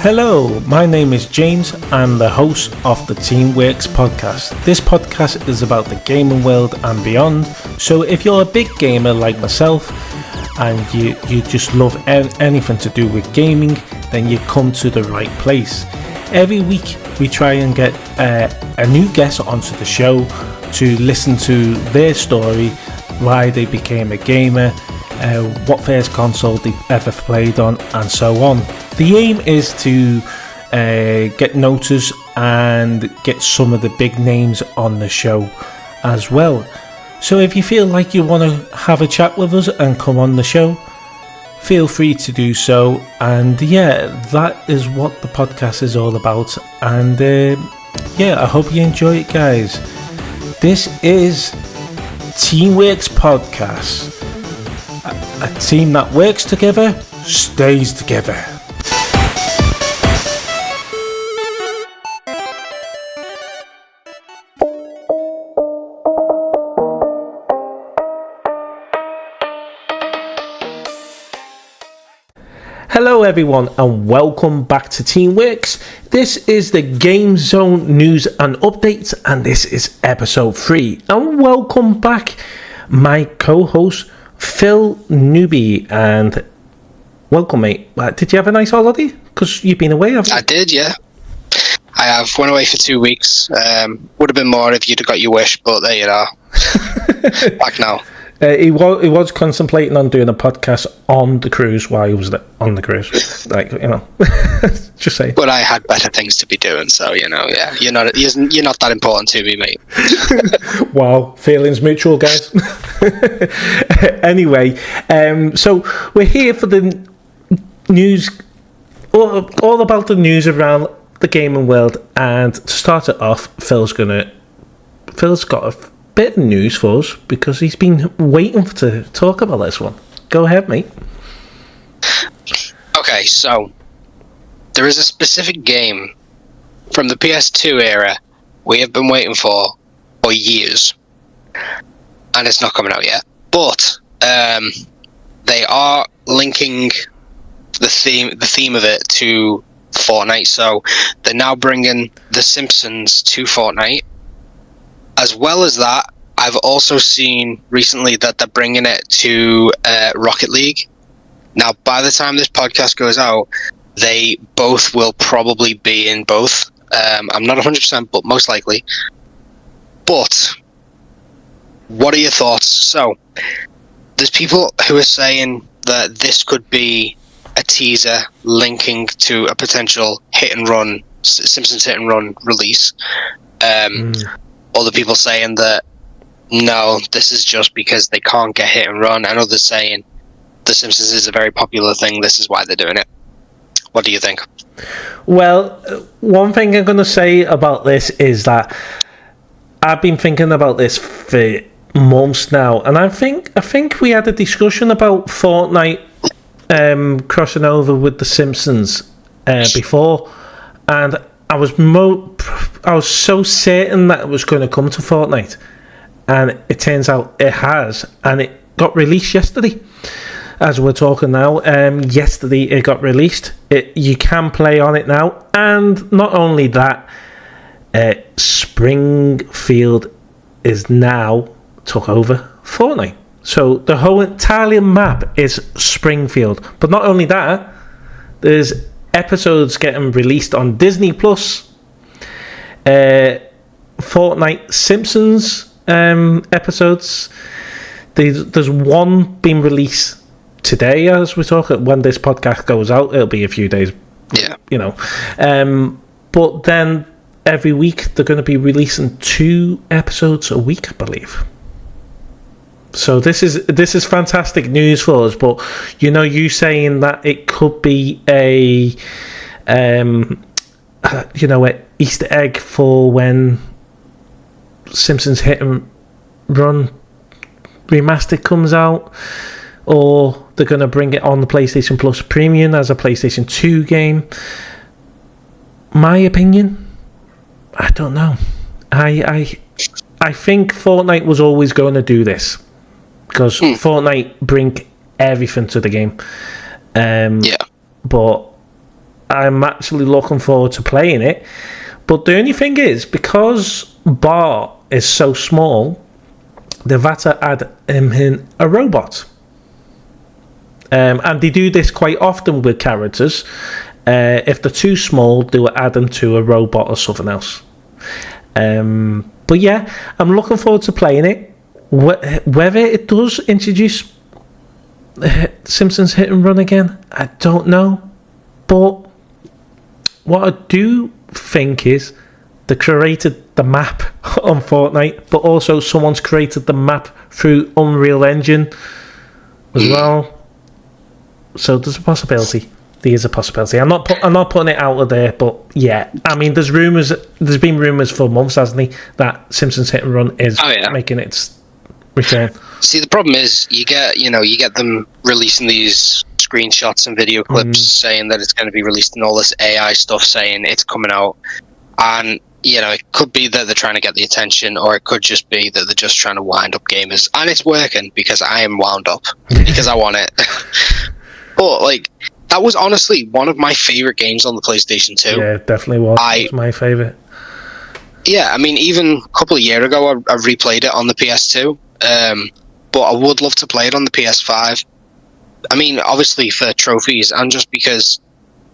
Hello, my name is James. I'm the host of the Teamworks podcast. This podcast is about the gaming world and beyond. So if you're a big gamer like myself and you just love anything to do with gaming, then you come to the right place. Every week we try and get a new guest onto the show to listen to their story, why they became a gamer, what first console they ever played on, and so on. The aim is to get noticed and get some of the big names on the show as well. So if you feel like you want to have a chat with us and come on the show, feel free to do so. And yeah, that is what the podcast is all about. And I hope you enjoy it, guys. This is Teamworks Podcast. A team that works together stays together. Hello everyone and welcome back to Teamworks. This is the Game Zone news and updates, and this is episode 3. And welcome back my co-host Phill Newby, and welcome mate. Did you have a nice holiday? Because you've been away, haven't you? I did, yeah. I have. Went away for 2 weeks. Would have been more if you'd have got your wish, but there you are. Back now. He was contemplating on doing a podcast on the cruise while he was on the cruise, like, you know. Just saying. But I had better things to be doing, so you're not that important to me, mate. Wow, feelings mutual, guys. Anyway, so we're here for the news, all about the news around the gaming world, and to start it off, Phil's got a bit of news for us because he's been waiting to talk about this one. Go ahead, mate. Okay, so there is a specific game from the PS2 era we have been waiting for years, and it's not coming out yet. But they are linking the theme of it to Fortnite, so they're now bringing the Simpsons to Fortnite. As well as that, I've also seen recently that they're bringing it to Rocket League. Now, by the time this podcast goes out, they both will probably be in both. I'm not 100%, but most likely. But what are your thoughts? So, there's people who are saying that this could be a teaser linking to a potential Simpsons hit and run release. Other people saying that no, this is just because they can't get hit and run, and others saying The Simpsons is a very popular thing, this is why they're doing it. What do you think? Well, one thing I'm going to say about this is that I've been thinking about this for months now, and I think we had a discussion about Fortnite crossing over with The Simpsons before, and I was so certain that it was going to come to Fortnite, and it turns out it has, and it got released yesterday. As we're talking now, yesterday it got released. You can play on it now, and not only that, Springfield is now took over Fortnite. So the whole entire map is Springfield. But not only that, there's episodes getting released on Disney Plus. Fortnite Simpsons episodes. There's one being released today as we talk. When this podcast goes out, it'll be a few days. Yeah, you know. But then every week they're going to be releasing 2 episodes a week, I believe. So this is fantastic news for us. But you saying that it could be a an Easter egg for when Simpsons Hit and Run Remastered comes out, or they're going to bring it on the PlayStation Plus Premium as a PlayStation 2 game. My opinion, I don't know. I think Fortnite was always going to do this because Fortnite bring everything to the game. But I'm actually looking forward to playing it. But the only thing is, because Bart is so small, they've had to add him in a robot. And they do this quite often with characters. If they're too small, they will add them to a robot or something else. But yeah, I'm looking forward to playing it. Whether it does introduce Simpsons Hit and Run again, I don't know. But what I do think is they created the map on Fortnite, but also someone's created the map through Unreal Engine as well. So there's a possibility. There is a possibility. I'm not putting it out of there, but yeah, I mean, there's rumours. There's been rumours for months, hasn't he, that Simpsons Hit and Run is making its return. See, the problem is you get them releasing these screenshots and video clips saying that it's going to be released, and all this AI stuff saying it's coming out, and it could be that they're trying to get the attention, or it could just be that they're just trying to wind up gamers, and it's working because I am wound up because I want it. But that was honestly one of my favorite games on the PlayStation 2. Yeah, it definitely was. It was my favorite. Yeah, I mean, even a couple of years ago, I replayed it on the PS2. But I would love to play it on the PS5. I mean, obviously for trophies, and just because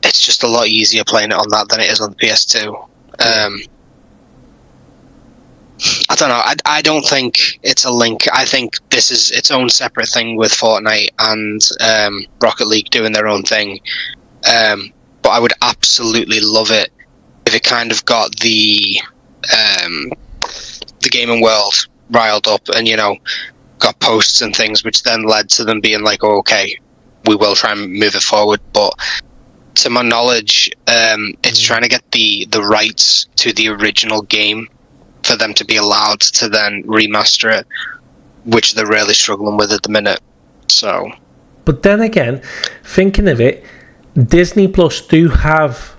it's just a lot easier playing it on that than it is on the PS2. I don't know. I don't think it's a link. I think this is its own separate thing with Fortnite and Rocket League doing their own thing. But I would absolutely love it if it kind of got the gaming world riled up, and got posts and things, which then led to them being like, oh, okay, we will try and move it forward. But to my knowledge, it's trying to get the rights to the original game for them to be allowed to then remaster it, which they're really struggling with at the minute. So, but then again, thinking of it, Disney Plus do have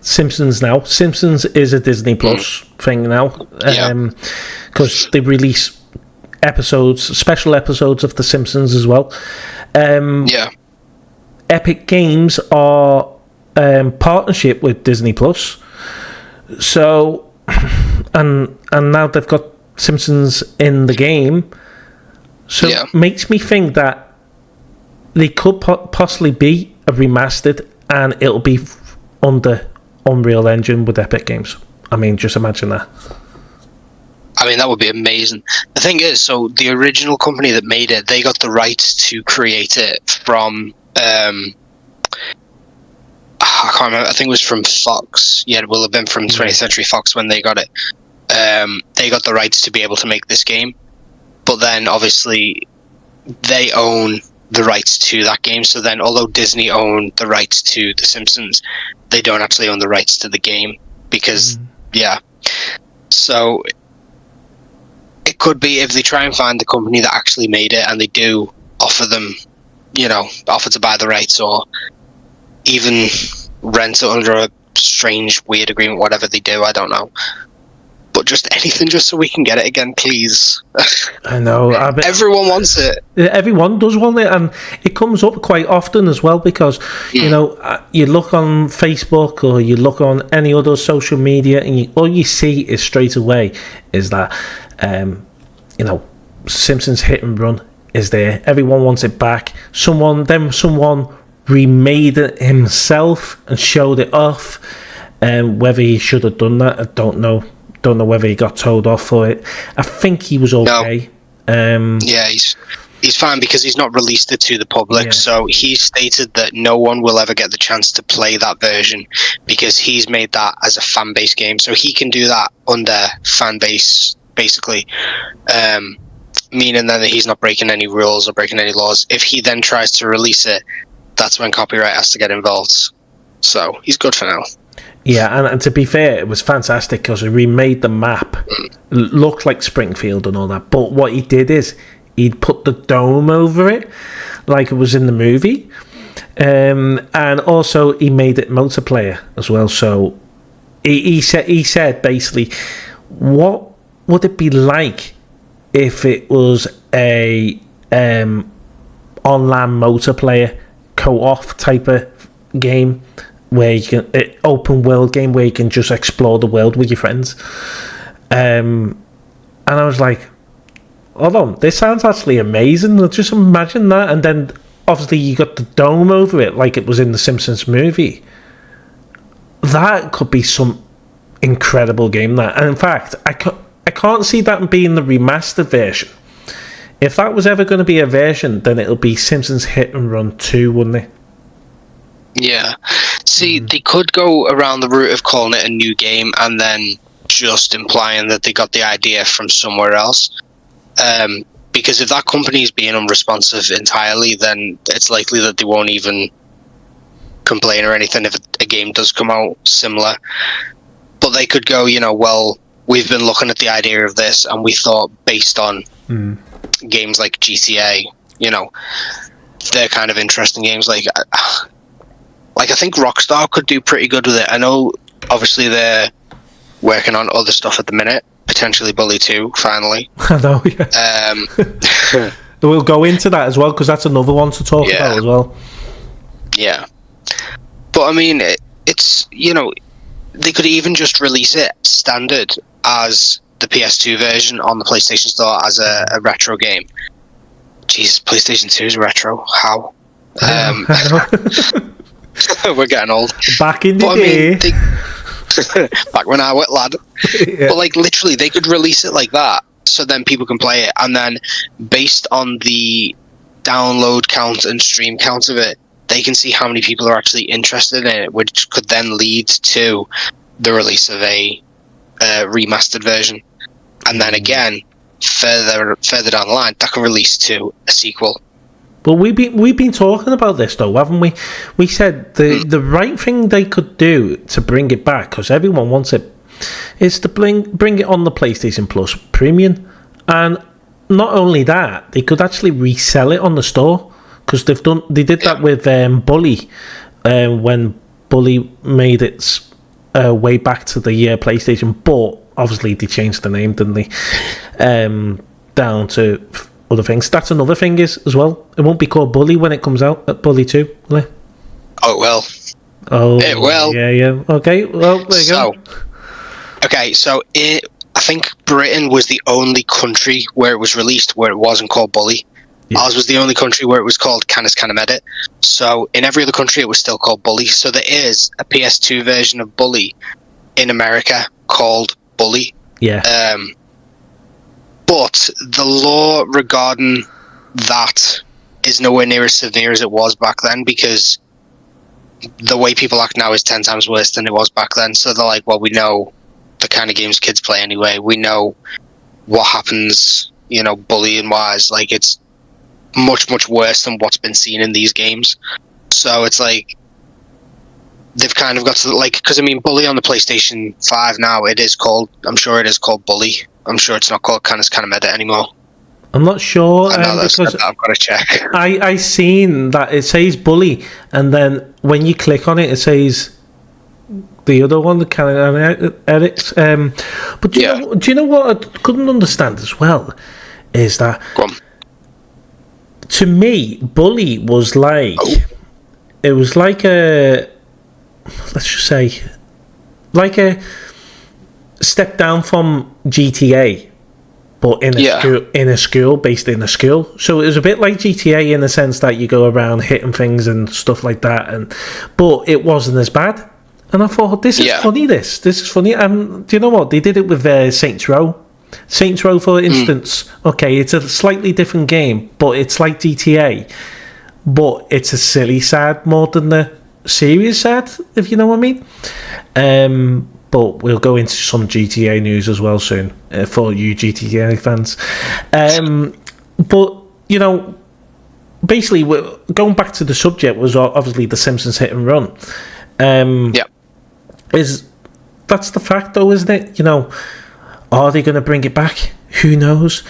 Simpsons now. Simpsons is a Disney Plus thing now, because they release special episodes of The Simpsons as well. Epic Games are partnership with Disney Plus, so and now they've got Simpsons in the game, so it makes me think that they could possibly be a remastered, and it'll be under Unreal Engine with Epic Games. I mean, just imagine that. I mean, that would be amazing. The thing is, so the original company that made it, they got the rights to create it from I can't remember, I think it was from Fox. Yeah, it will have been from 20th Century Fox when they got it. They got the rights to be able to make this game, but then obviously they own the rights to that game. So then, although Disney owned the rights to The Simpsons, they don't actually own the rights to the game because, so it could be if they try and find the company that actually made it, and they do offer them, offer to buy the rights, or even rent it under a strange, weird agreement, whatever they do, I don't know. But just anything, just so we can get it again, please. I know. Everyone wants it. Everyone does want it, and it comes up quite often as well, because, you look on Facebook or you look on any other social media, and all you see is straight away is that, Simpsons Hit and Run is there. Everyone wants it back. Someone remade it himself and showed it off. Whether he should have done that, I don't know. Don't know whether he got told off for it. I think he was okay. No. He's fine because he's not released it to the public. So he stated that no one will ever get the chance to play that version because he's made that as a fan base game. So he can do that under fan base, basically, meaning then that he's not breaking any rules or breaking any laws. If he then tries to release it, that's when copyright has to get involved. So he's good for now. Yeah, and to be fair, it was fantastic because he remade the map. Looked like Springfield and all that. But what he did is he'd put the dome over it, like it was in the movie. And also he made it multiplayer as well. So he said basically, what would it be like if it was a online multiplayer co-op type of game where you can open world game where you can just explore the world with your friends. And I was like, hold on, this sounds actually amazing. Just imagine that. And then obviously you got the dome over it like it was in the Simpsons movie. That could be some incredible game, that. And in fact, I can't see that being the remastered version. If that was ever going to be a version, then it'll be Simpsons Hit and Run 2, wouldn't it? Yeah. See, they could go around the route of calling it a new game and then just implying that they got the idea from somewhere else. Because if that company is being unresponsive entirely, then it's likely that they won't even complain or anything if a game does come out similar. But they could go, well, we've been looking at the idea of this and we thought based on games like GTA, they're kind of interesting games. Like I think Rockstar could do pretty good with it. I know, obviously, they're working on other stuff at the minute. Potentially Bully 2, finally. I know, yeah. We'll go into that as well, because that's another one to talk about as well. Yeah. But, I mean, it's, they could even just release it standard as the PS2 version on the PlayStation Store as a retro game. Jeez, PlayStation 2 is retro. How? We're getting old. Back in the day. Back when I was a lad. Yeah. But literally they could release it like that, so then people can play it, and then based on the download count and stream count of it, they can see how many people are actually interested in it, which could then lead to the release of a remastered version. And then again, further down the line, that can release to a sequel. But we've been talking about this though, haven't we? We said the right thing they could do to bring it back, because everyone wants it, is to bring it on the PlayStation Plus Premium, and not only that, they could actually resell it on the store, because they did that with Bully, when Bully made its way back to the PlayStation, but obviously they changed the name, didn't they? Down to other things. That's another thing as well. It won't be called Bully when it comes out. Bully 2, will it? Oh, it will. Oh, it will. Yeah. Okay, well, there you go. Okay, so I think Britain was the only country where it was released where it wasn't called Bully. Yeah. Ours was the only country where it was called Canis Canamedet. So in every other country it was still called Bully. So there is a PS2 version of Bully in America called Bully. Yeah. But the law regarding that is nowhere near as severe as it was back then, because the way people act now is 10 times worse than it was back then. So they're like, well, we know the kind of games kids play anyway. We know what happens, bullying wise. Like, it's much, much worse than what's been seen in these games. So it's like, they've kind of got to, because Bully on the PlayStation 5 now, I'm sure it is called Bully. I'm sure it's not called Canis Canamedet anymore. I'm not sure, because I've got to check. I seen that it says Bully, and then when you click on it, it says the other one, the Canamedet. But do you know what I couldn't understand as well? Is that, to me, Bully was like, it was like a, let's just say, like a step down from GTA, but in a school, based in a school. So it was a bit like GTA in the sense that you go around hitting things and stuff like that, but it wasn't as bad. And I thought, this is funny. This is funny. And do you know what? They did it with Saints Row. Saints Row, for instance. Okay, it's a slightly different game, but it's like GTA, but it's a silly sad more than the serious sad, if you know what I mean. But we'll go into some GTA news as well soon for you GTA fans. But, basically, going back to the subject was obviously the Simpsons Hit and Run. That's the fact, though, isn't it? Are they going to bring it back? Who knows?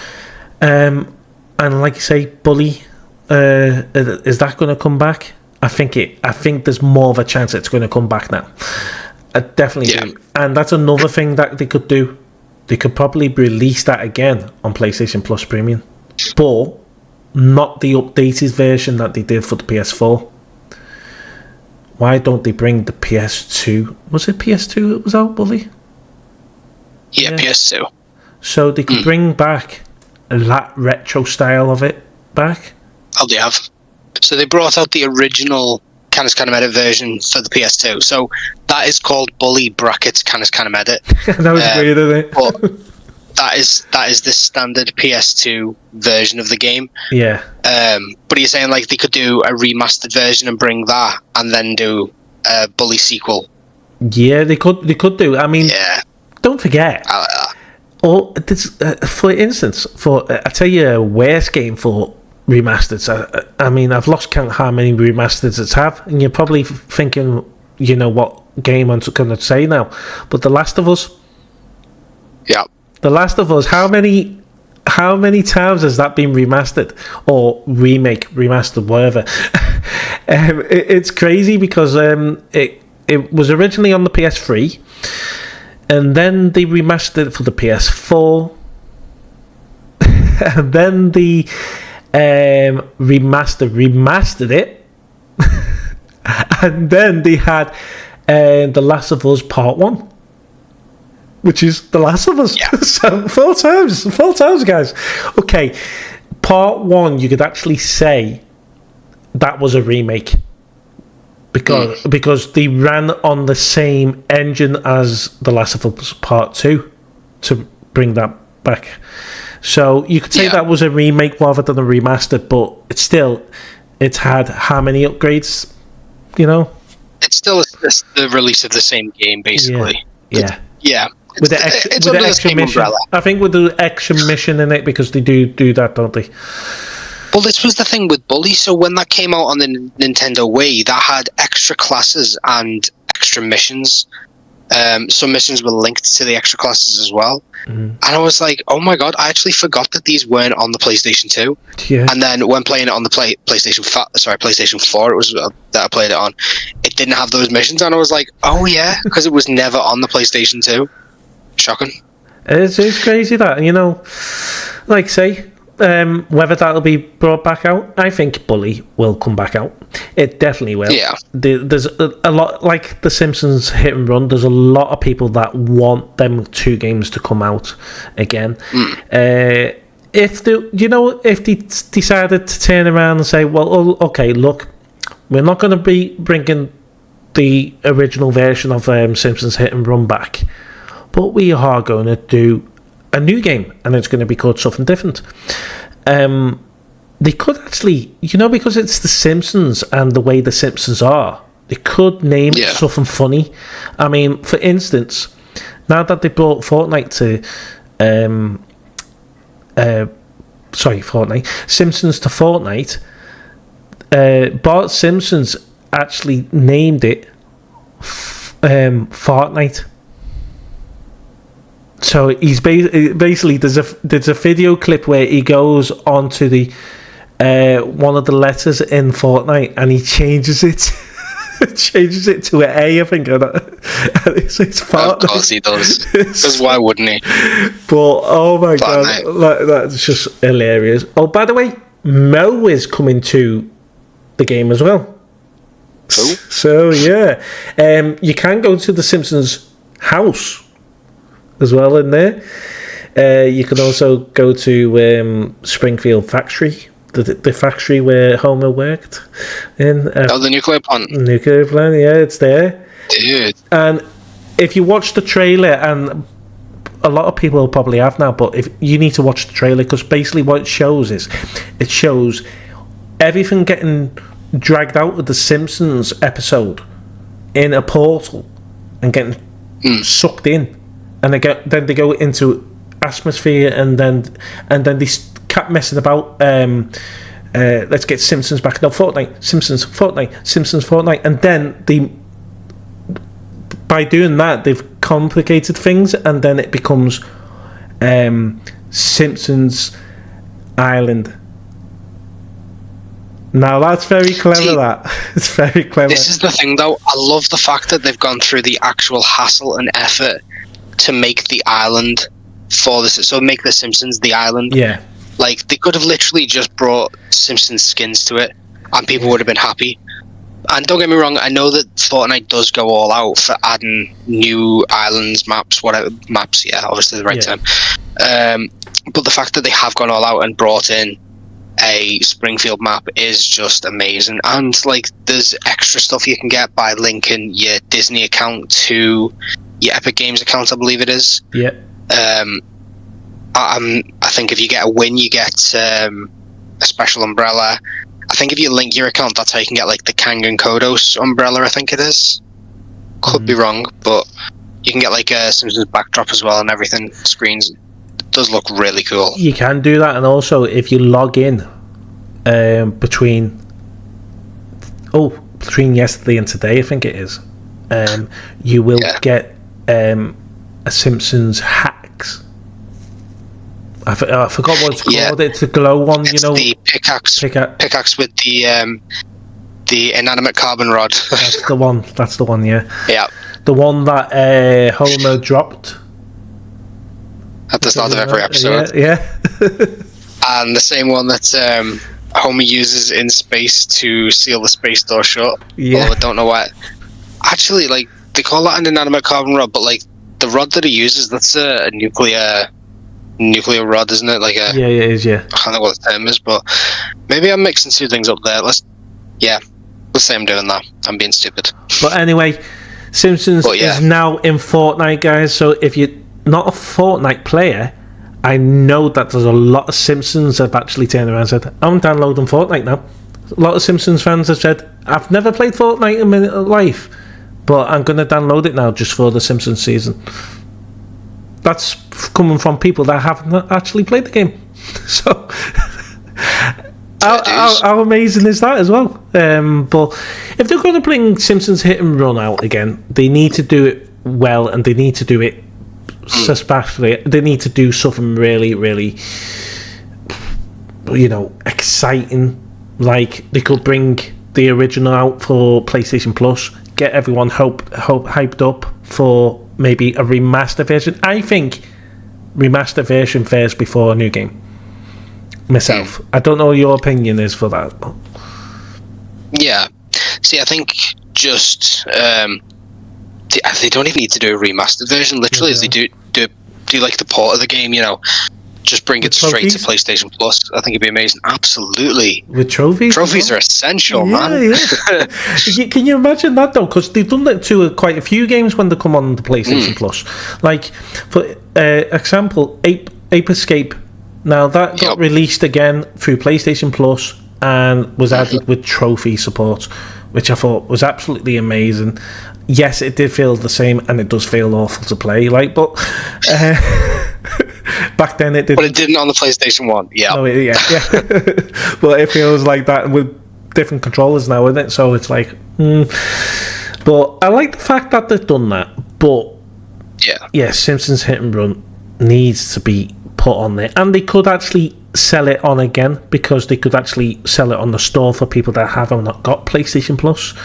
And like you say, Bully, is that going to come back? I think there's more of a chance it's going to come back now. I definitely do. And that's another thing that they could do. They could probably release that again on PlayStation Plus Premium, but not the updated version that they did for the PS4. why don't they bring the PS2? Was it PS2 that was out, Bully? Yeah, PS2. So they could bring back that retro style of it back. Oh, they have. So they brought out the original Canis Canem Edit version for the PS2. So that is called Bully Brackets Canis Canem Edit. That was weird, isn't it? But that is the standard PS2 version of the game. Yeah. But you're saying like they could do a remastered version and bring that, and then do a Bully sequel. Yeah, they could do. I mean, don't forget. I like that. Or this, for instance, I tell you a worst game for remasters. I mean, I've lost count how many remasters it's have, and you're probably thinking, you know what game I'm going to say now. But The Last of Us. Yeah. The Last of Us. How many times has that been remastered or remastered, whatever? It's crazy because it was originally on the PS3. And then they remastered it for the PS4. And then the remastered it. And then they had The Last of Us Part 1. Which is The Last of Us. Yeah. So four times, guys. Okay, Part 1, you could actually say that was a remake. Because they ran on the same engine as The Last of Us Part 2 to bring that back. So you could say that was a remake rather than a remaster, but it's had how many upgrades, you know? It's still the release of the same game, basically. Yeah. It's under the same umbrella. I think with the extra mission in it, because they do that, don't they? Well, this was the thing with Bully. So when that came out on the Nintendo Wii, that had extra classes and extra missions. Some missions were linked to the extra classes as well. And I was like, oh my god, I actually forgot that these weren't on the PlayStation 2. Yeah. And then when playing it on the PlayStation 4, it was that I played it on. It didn't have those missions, and I was like, oh yeah, because it was never on the PlayStation 2. Shocking. It's crazy that, you know, like say, whether that'll be brought back out, I think Bully will come back out. It definitely will. Yeah. There's a lot, like the Simpsons Hit and Run, there's a lot of people that want them two games to come out again. If they decided to turn around and say, well, okay, look, we're not going to be bringing the original version of Simpsons Hit and Run back, but we are going to do a new game, and it's going to be called something different. They could actually, because it's the Simpsons and the way the Simpsons are, they could name it something funny. I mean, for instance, now that they brought Fortnite Simpsons to Fortnite, Bart Simpson's actually named it Fortnite. So he's basically there's a video clip where he goes onto the one of the letters in Fortnite and he changes it to an A, I think. It's Fortnite. Of course he does. Because why wouldn't he? But oh my god, that's just hilarious. Oh, by the way, Mo is coming to the game as well. Cool. So yeah, you can go to the Simpsons house as well in there. You can also go to Springfield Factory, the factory where Homer worked in. The nuclear plant. Nuclear plant, yeah, it's there. Dude. And if you watch the trailer, and a lot of people probably have now, but if you need to watch the trailer, because basically what it shows everything getting dragged out of the Simpsons episode in a portal and getting sucked in. And then they go into atmosphere, and then they kept messing about. Let's get Simpsons back. No, Fortnite, Simpsons, Fortnite, and then by doing that, they've complicated things, and then it becomes Simpsons Island. Now that's very clever. It's very clever. This is the thing, though. I love the fact that they've gone through the actual hassle and effort to make the island for this, so make the Simpsons the island. Yeah, like they could have literally just brought Simpsons skins to it, and people would have been happy. And don't get me wrong, I know that Fortnite does go all out for adding new islands, maps, whatever maps. Yeah, obviously the right term. But the fact that they have gone all out and brought in a Springfield map is just amazing. And like, there's extra stuff you can get by linking your Disney account to your Epic Games account, I believe it is. Yeah. I think if you get a win, you get a special umbrella. I think if you link your account, that's how you can get like the Kangen Kodos umbrella, I think it is. Could be wrong, but you can get like a Simpsons backdrop as well and everything. Screens. It does look really cool. You can do that, and also if you log in between yesterday and today, I think it is, you will get a Simpsons hacks. I forgot what it's called. Yeah. It's a glow one, it's the pickaxe with the inanimate carbon rod. That's the one. Yeah. Yeah. The one that Homer dropped at the start of every episode. Yeah. And the same one that Homer uses in space to seal the space door shut. Yeah. Although I don't know why. Actually, like, they call that an inanimate carbon rod, but like the rod that he uses, that's a nuclear rod, isn't it? Like it is. Yeah. I don't know what the term is, but maybe I'm mixing two things up there. Let's say I'm doing that. I'm being stupid. But anyway, Simpsons is now in Fortnite, guys. So if you're not a Fortnite player, I know that there's a lot of Simpsons that have actually turned around and said, I'm downloading Fortnite now. A lot of Simpsons fans have said, I've never played Fortnite in my life, but I'm going to download it now just for the Simpsons season. That's coming from people that haven't actually played the game. So how amazing is that as well? But if they're going to bring Simpsons Hit and Run out again, they need to do it well, and they need to do it especially. They need to do something really, really, exciting. Like, they could bring the original out for PlayStation Plus, get everyone hyped up for maybe a remaster version. I think remaster version first before a new game. Myself. I don't know what your opinion is for that. Yeah. See, I think just they don't even need to do a remastered version. Literally, if they do like the port of the game, just bring it straight to PlayStation Plus. I think it'd be amazing. Absolutely. With trophies? Trophies are essential, man. Yeah. Can you imagine that, though? Because they've done that to quite a few games when they come on the PlayStation Plus. Like, for example, Ape Escape. Now, that got released again through PlayStation Plus and was added with trophy support, which I thought was absolutely amazing. Yes, it did feel the same, and it does feel awful to play, but back then it did. But it didn't on the PlayStation 1, yeah. No, yeah. But it feels like that with different controllers now, isn't it? So it's like, But I like the fact that they've done that, but yeah, Simpsons Hit and Run needs to be put on there, and they could actually sell it on again, because they could actually sell it on the store for people that haven't got PlayStation Plus.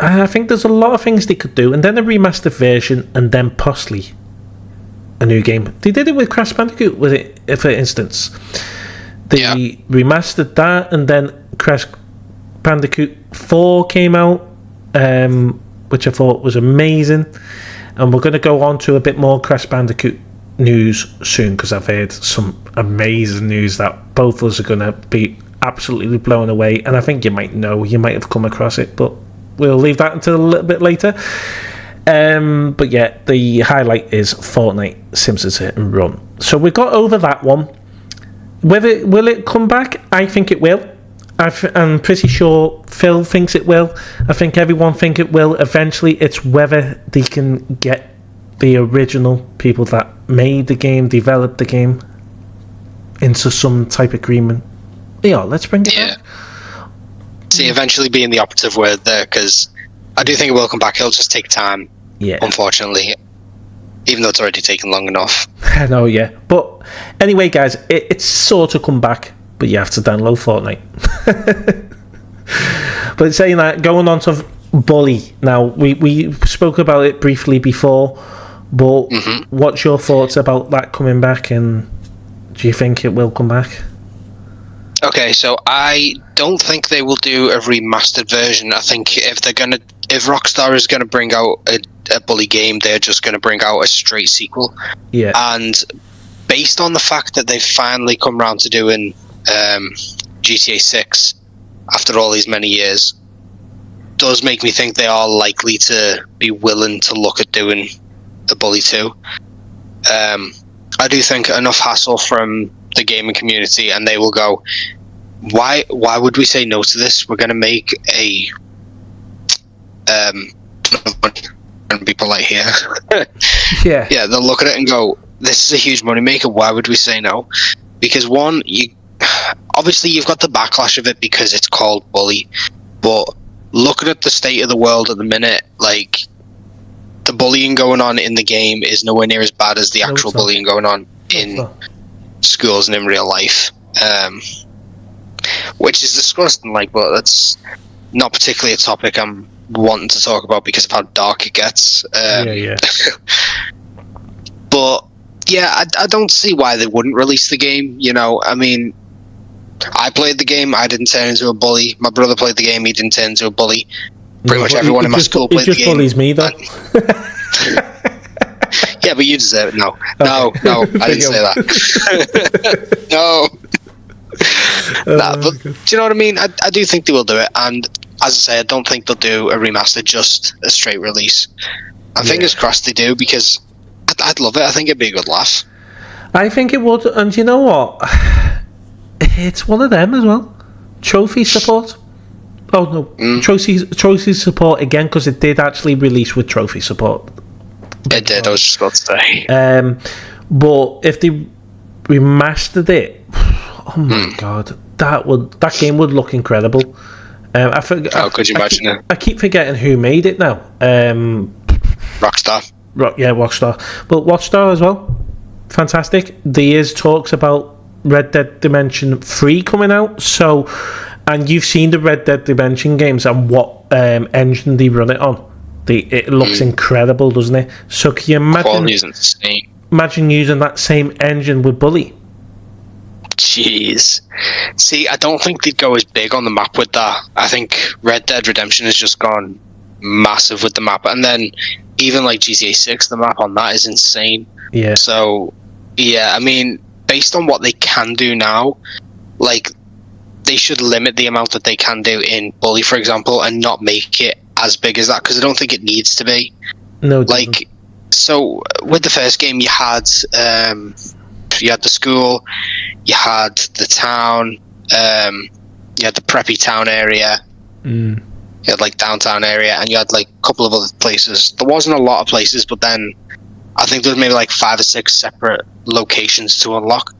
I think there's a lot of things they could do, and then a remastered version, and then possibly a new game. They did it with Crash Bandicoot, with it, for instance. They remastered that, and then Crash Bandicoot 4 came out, which I thought was amazing. And we're going to go on to a bit more Crash Bandicoot news soon, because I've heard some amazing news that both of us are going to be absolutely blown away, and I think you might have come across it, but we'll leave that until a little bit later. But yeah, the highlight is Fortnite Simpsons Hit and Run. So we got over that one. Will it come back? I think it will. I'm pretty sure Phill thinks it will. I think everyone think it will eventually. It's whether they can get the original people that made the game, developed the game, into some type of agreement. Yeah, let's bring it back. See, eventually being the operative word there, because I do think it will come back. It'll just take time, unfortunately, even though it's already taken long enough. I know, yeah. But anyway, guys, it's sort of come back, but you have to download Fortnite. But saying that, going on to Bully. Now, we spoke about it briefly before, but what's your thoughts about that coming back, and do you think it will come back? Okay, so I don't think they will do a remastered version. I think if Rockstar is gonna bring out a Bully game, they're just gonna bring out a straight sequel. Yeah. And based on the fact that they've finally come around to doing GTA 6 after all these many years, does make me think they are likely to be willing to look at doing a Bully 2. I do think enough hassle from the gaming community, and they will go, why would we say no to this? We're going to make a and be polite here. Yeah, they'll look at it and go, this is a huge money maker, why would we say no? Because one, obviously you've got the backlash of it because it's called Bully, but looking at the state of the world at the minute, like, the bullying going on in the game is nowhere near as bad as the actual bullying going on in schools and in real life, which is disgusting. Like, but that's not particularly a topic I'm wanting to talk about because of how dark it gets. But yeah, I don't see why they wouldn't release the game. You know, I mean, I played the game, I didn't turn into a bully. My brother played the game, he didn't turn into a bully. Pretty much everyone in my school played the game. It just bullies me, though. Yeah, but you deserve it. No, I didn't say that. No. But do you know what I mean? I do think they will do it, and as I say, I don't think they'll do a remaster, just a straight release. And fingers crossed they do, because I'd love it. I think it'd be a good laugh. I think it would, and you know what? It's one of them as well. Trophy support. Oh no, trophy support again, because it did actually release with trophy support. It did. I was just about to say. But if they remastered it, oh my god, that game would look incredible. How could you imagine it? I keep forgetting who made it now. Rockstar. Rockstar. But Rockstar as well. Fantastic. There is talks about Red Dead Redemption 3 coming out. So, and you've seen the Red Dead Redemption games and what engine they run it on. It looks incredible, doesn't it? So can you imagine using that same engine with Bully? Jeez. See, I don't think they'd go as big on the map with that. I think Red Dead Redemption has just gone massive with the map, and then even like GTA 6, the map on that is insane. Yeah. So, yeah, I mean, based on what they can do now, like, they should limit the amount that they can do in Bully, for example, and not make it as big as that, because I don't think it needs to be. No, it like doesn't. So with the first game, you had the school, you had the town, you had the preppy town area, you had like downtown area, and you had like a couple of other places. There wasn't a lot of places, but then I think there was maybe like 5 or 6 separate locations to unlock.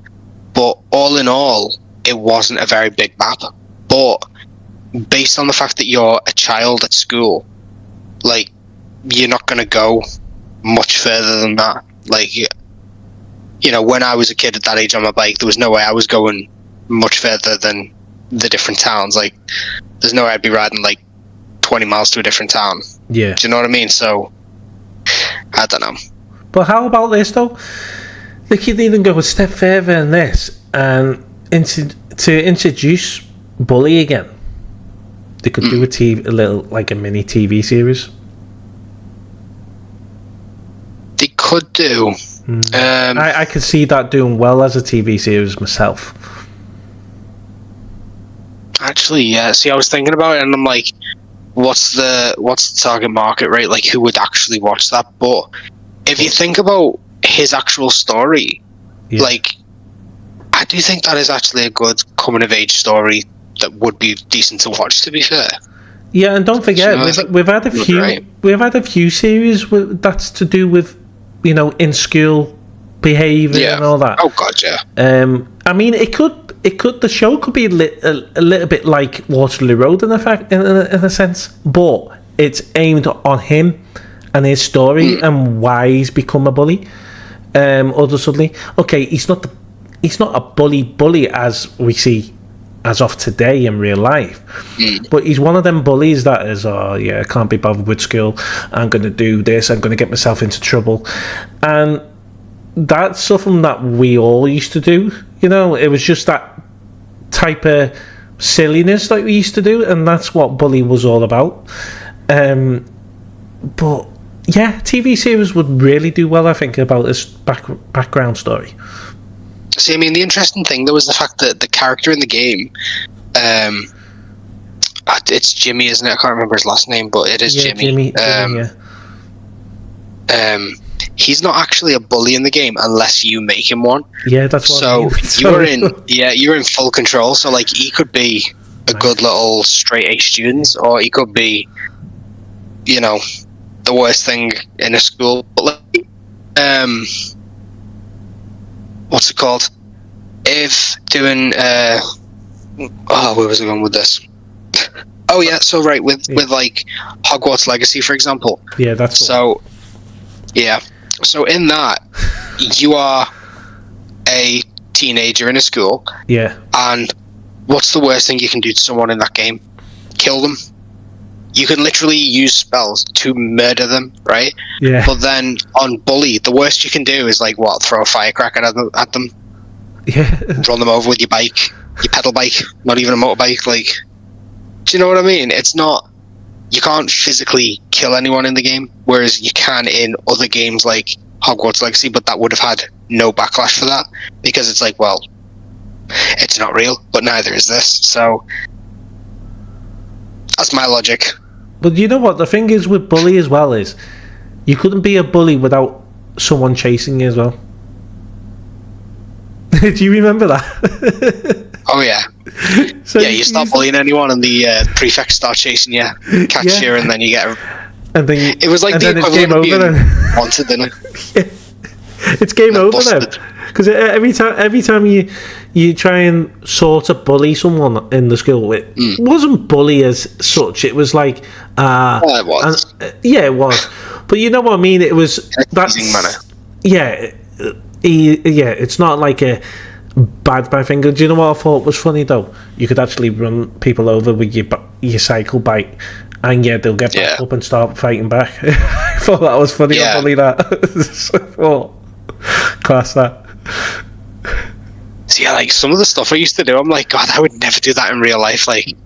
But all in all, it wasn't a very big map. But based on the fact that you're a child at school, like, you're not going to go much further than that. Like, you know, when I was a kid at that age on my bike, there was no way I was going much further than the different towns. Like, there's no way I'd be riding like 20 miles to a different town. Yeah. Do you know what I mean? So, I don't know. But how about this though? They could even go a step further than this and to introduce Bully again. They could do a little, like a mini TV series. They could do. I could see that doing well as a TV series myself. Actually, yeah. See, I was thinking about it, and I'm like, what's the target market, right? Like, who would actually watch that? But if you think about his actual story, like, I do think that is actually a good coming of age story that would be decent to watch, to be fair. Yeah, and don't forget, we've had a few series that's to do with, you know, in school behaviour and all that. Oh god, yeah. I mean, the show could be a little bit like Waterloo Road in a sense, but it's aimed on him and his story and why he's become a bully. Suddenly, okay, he's not a bully as we see as of today in real life, but he's one of them bullies that is, I can't be bothered with school, I'm going to do this, I'm going to get myself into trouble. And that's something that we all used to do, you know. It was just that type of silliness that we used to do, and that's what Bully was all about. But yeah, TV series would really do well, I think, about this background story. See, I mean, the interesting thing though is the fact that the character in the game, it's Jimmy, isn't it? I can't remember his last name, but it is Jimmy. He's not actually a bully in the game unless you make him one. Yeah, that's what I mean. you're in full control. So like, he could be a good little straight A student, or he could be, you know, the worst thing in a school. But like, what's it called? If doing where was I going with this? Oh yeah, so right with like Hogwarts Legacy, for example. Yeah, that's so. Yeah. So in that, you are a teenager in a school. Yeah. And what's the worst thing you can do to someone in that game? Kill them. You can literally use spells to murder them, right? Yeah. But then on Bully, the worst you can do is like what? Throw a firecracker at them. Yeah. Run them over with your bike, your pedal bike, not even a motorbike. Like, do you know what I mean? It's not. You can't physically kill anyone in the game, whereas you can in other games like Hogwarts Legacy, but that would have had no backlash for that, because it's like, well, it's not real, but neither is this. So that's my logic. But you know what? The thing is with Bully as well is, you couldn't be a bully without someone chasing you as well. Do you remember that? Oh yeah. So yeah, you start bullying anyone and the prefects start chasing you, catch you, and then you get and then it was like the equivalent of being wanted, didn't it? Yeah. It's game over then, because every time you try and sort of bully someone in the school, it wasn't bully as such. It was like well, it was. It was, but you know what I mean. It was that manner. Yeah, it's not like a bad finger. Do you know what I thought was funny though? You could actually run people over with your cycle bike, and they'll get back up and start fighting back. I thought that was funny. Yeah. Bully that. Class that. So yeah, like some of the stuff I used to do, I'm like, God, I would never do that in real life. Like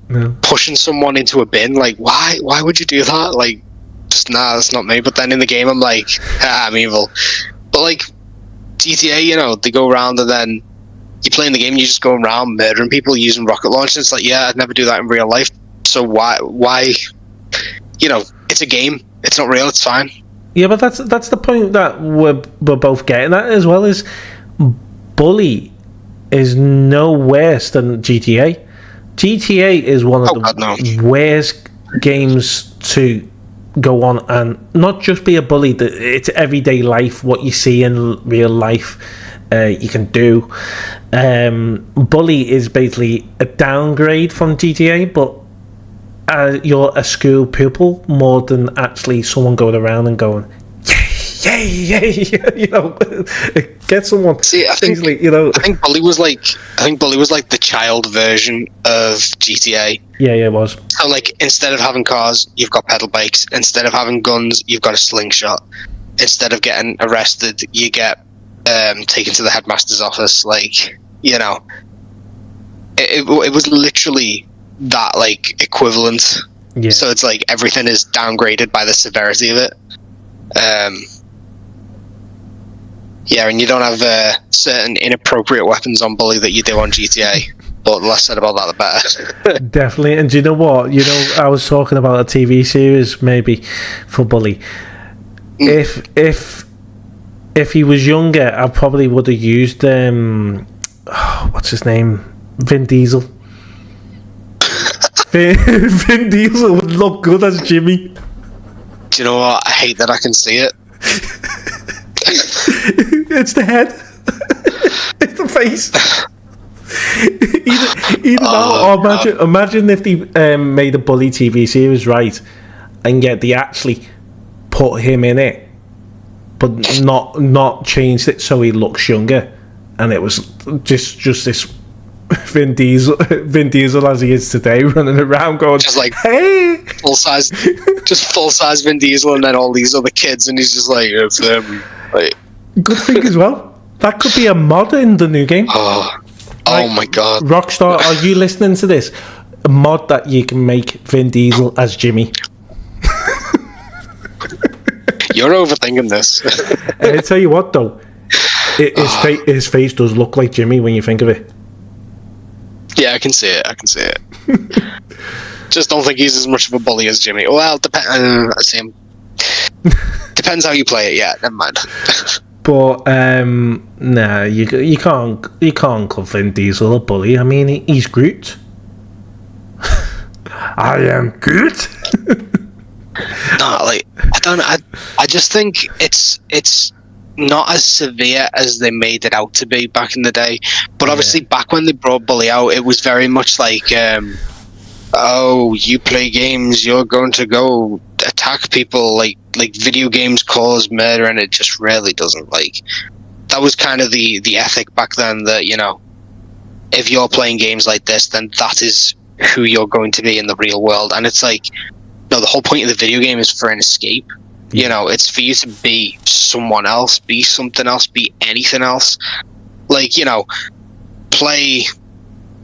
pushing someone into a bin. Like, why would you do that? Like, just that's not me. But then in the game, I'm like, I'm evil. But like GTA, you know, they go around and then you play in the game and you just go around murdering people using rocket launchers. It's like, yeah, I'd never do that in real life. So why? You know, it's a game. It's not real. It's fine. Yeah, but that's the point that we're both getting at as well. Is Bully is no worse than GTA. GTA is one of the worst games to go on and not just be a bully. It's everyday life. What you see in real life, you can do. Bully is basically a downgrade from GTA, but you're a school pupil more than actually someone going around and going, yay, you know, get someone. See, I think easily, you know. I think Bully was like the child version of GTA. Yeah, it was. So like, instead of having cars, you've got pedal bikes. Instead of having guns, you've got a slingshot. Instead of getting arrested, you get taken to the headmaster's office. Like, you know, it was literally that, like, equivalent. Yeah. So it's like everything is downgraded by the severity of it. Yeah, and you don't have certain inappropriate weapons on Bully that you do on GTA. But the less said about that, the better. Definitely. And do you know what? You know, I was talking about a TV series maybe for Bully. If he was younger, I probably would have used what's his name? Vin Diesel. Vin Diesel would look good as Jimmy. Do you know what? I hate that I can see it. It's the head. It's the face. Either that, or imagine if they made a Bully TV series, right, and yet they actually put him in it, but not changed it so he looks younger, and it was just this Vin Diesel as he is today, running around going, just like, hey, full size Vin Diesel, and then all these other kids, and he's just like, good thing as well. That could be a mod in the new game. Oh, Oh my god. Rockstar, are you listening to this? A mod that you can make Vin Diesel as Jimmy. You're overthinking this. I tell you what, though, his face does look like Jimmy when you think of it. Yeah, I can see it. Just don't think he's as much of a bully as Jimmy. Well, depends how you play it. Yeah, never mind. But nah, you can't call Vin Diesel a bully. I mean, he's Groot. I am Groot. No, like I just think it's not as severe as they made it out to be back in the day. But obviously, back when they brought bully out, it was very much like, oh, you play games, you're going to go attack people. Like video games cause murder, and it just really doesn't. Like, that was kind of the ethic back then. That, you know, if you're playing games like this, then that is who you're going to be in the real world. And it's like, no, the whole point of the video game is for an escape. You know, it's for you to be someone else, be something else, be anything else. Like, you know, play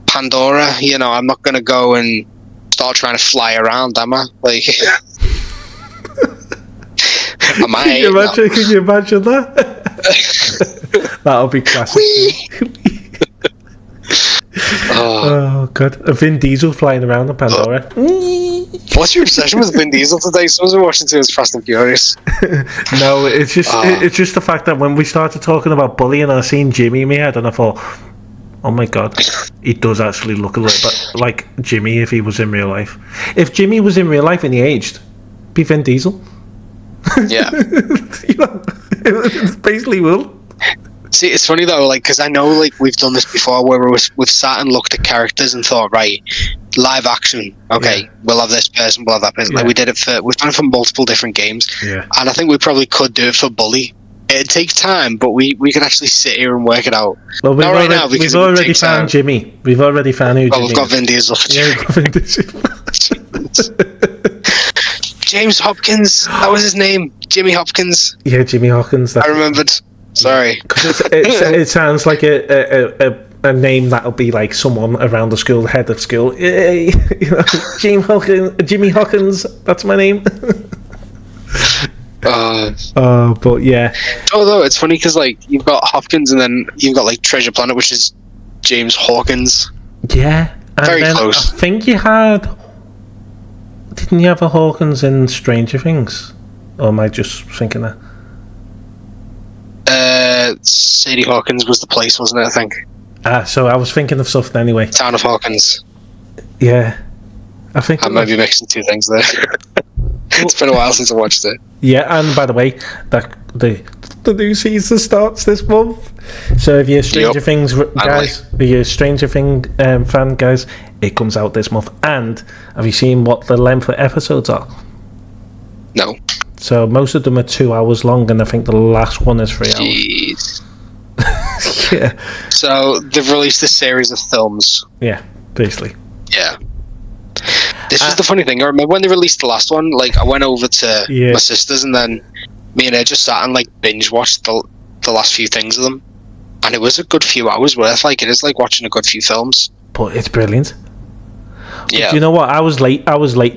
Pandora. You know, I'm not going to go and start trying to fly around, am I? Like, am I? Can you imagine that? That'll be classic. Oh god, a Vin Diesel flying around the Pandora. What's your obsession with Vin Diesel today? Someone's been watching to his Fast and Furious. No, it's just the fact that when we started talking about bullying, I seen Jimmy in my head, and I thought, oh my god, he does actually look a little bit like Jimmy if he was in real life. If Jimmy was in real life and he aged, be Vin Diesel. Yeah. You know, it basically will. See, it's funny though, like, because I know, like, we've done this before where we've sat and looked at characters and thought, right, live action, okay, we'll have this person, we'll have that person. Like, we've done it for multiple different games, and I think we probably could do it for Bully. It takes time, but we could actually sit here and work it out. Well, we've already found Jimmy. We've already found who Jimmy is. We've got Vin Diesel. Yeah, we've got Vin Diesel. James Hopkins, that was his name. Jimmy Hopkins. Yeah, Jimmy Hopkins. I remembered. Sorry. It sounds like a name that'll be like someone around the school, head of school. You know, Jimmy Hawkins, that's my name. But yeah. Although it's funny because, like, you've got Hopkins and then you've got, like, Treasure Planet, which is James Hawkins. Yeah. And very close. I think you had... Didn't you have a Hawkins in Stranger Things? Or am I just thinking that? Sadie Hawkins was the place, wasn't it, I think? So I was thinking of something anyway. Town of Hawkins. Yeah. I think... I might be mixing two things there. It's been a while since I watched it. Yeah, and by the way, the new season starts this month. So if you're Stranger Things guys, if you're Stranger Things fan guys, it comes out this month. And have you seen what the length of episodes are? No. So most of them are 2 hours long, and I think the last one is 3 hours. Jeez. Yeah. So they've released a series of films. Yeah, basically. Yeah. This is the funny thing. I remember when they released the last one, like, I went over to my sister's, and then me and her just sat and, like, binge watched the last few things of them. And it was a good few hours worth. Like, it is like watching a good few films. But it's brilliant. Yeah. Do you know what? I was late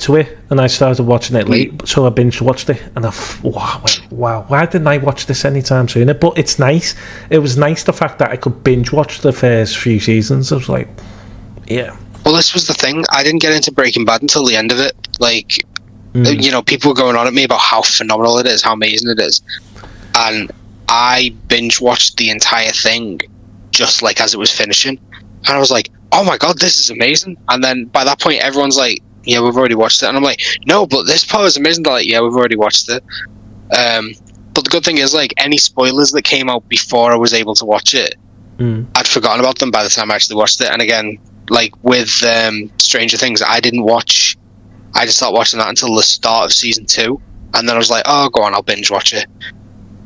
to it, and I started watching it late, so I binge watched it, and wow, why didn't I watch this anytime sooner? But it's nice. It was nice, the fact that I could binge watch the first few seasons. I was like, yeah. Well, this was the thing. I didn't get into Breaking Bad until the end of it. Like, you know, people were going on at me about how phenomenal it is, how amazing it is. And I binge watched the entire thing just, like, as it was finishing. And I was like, oh my god, this is amazing. And then by that point, everyone's like, yeah, we've already watched it. And I'm like, no, but this part is amazing. They're like, yeah, we've already watched it. But the good thing is, like, any spoilers that came out before I was able to watch it, I'd forgotten about them by the time I actually watched it. And again, like with Stranger Things, I didn't start watching that until the start of season 2. And then I was like, oh, go on, I'll binge watch it.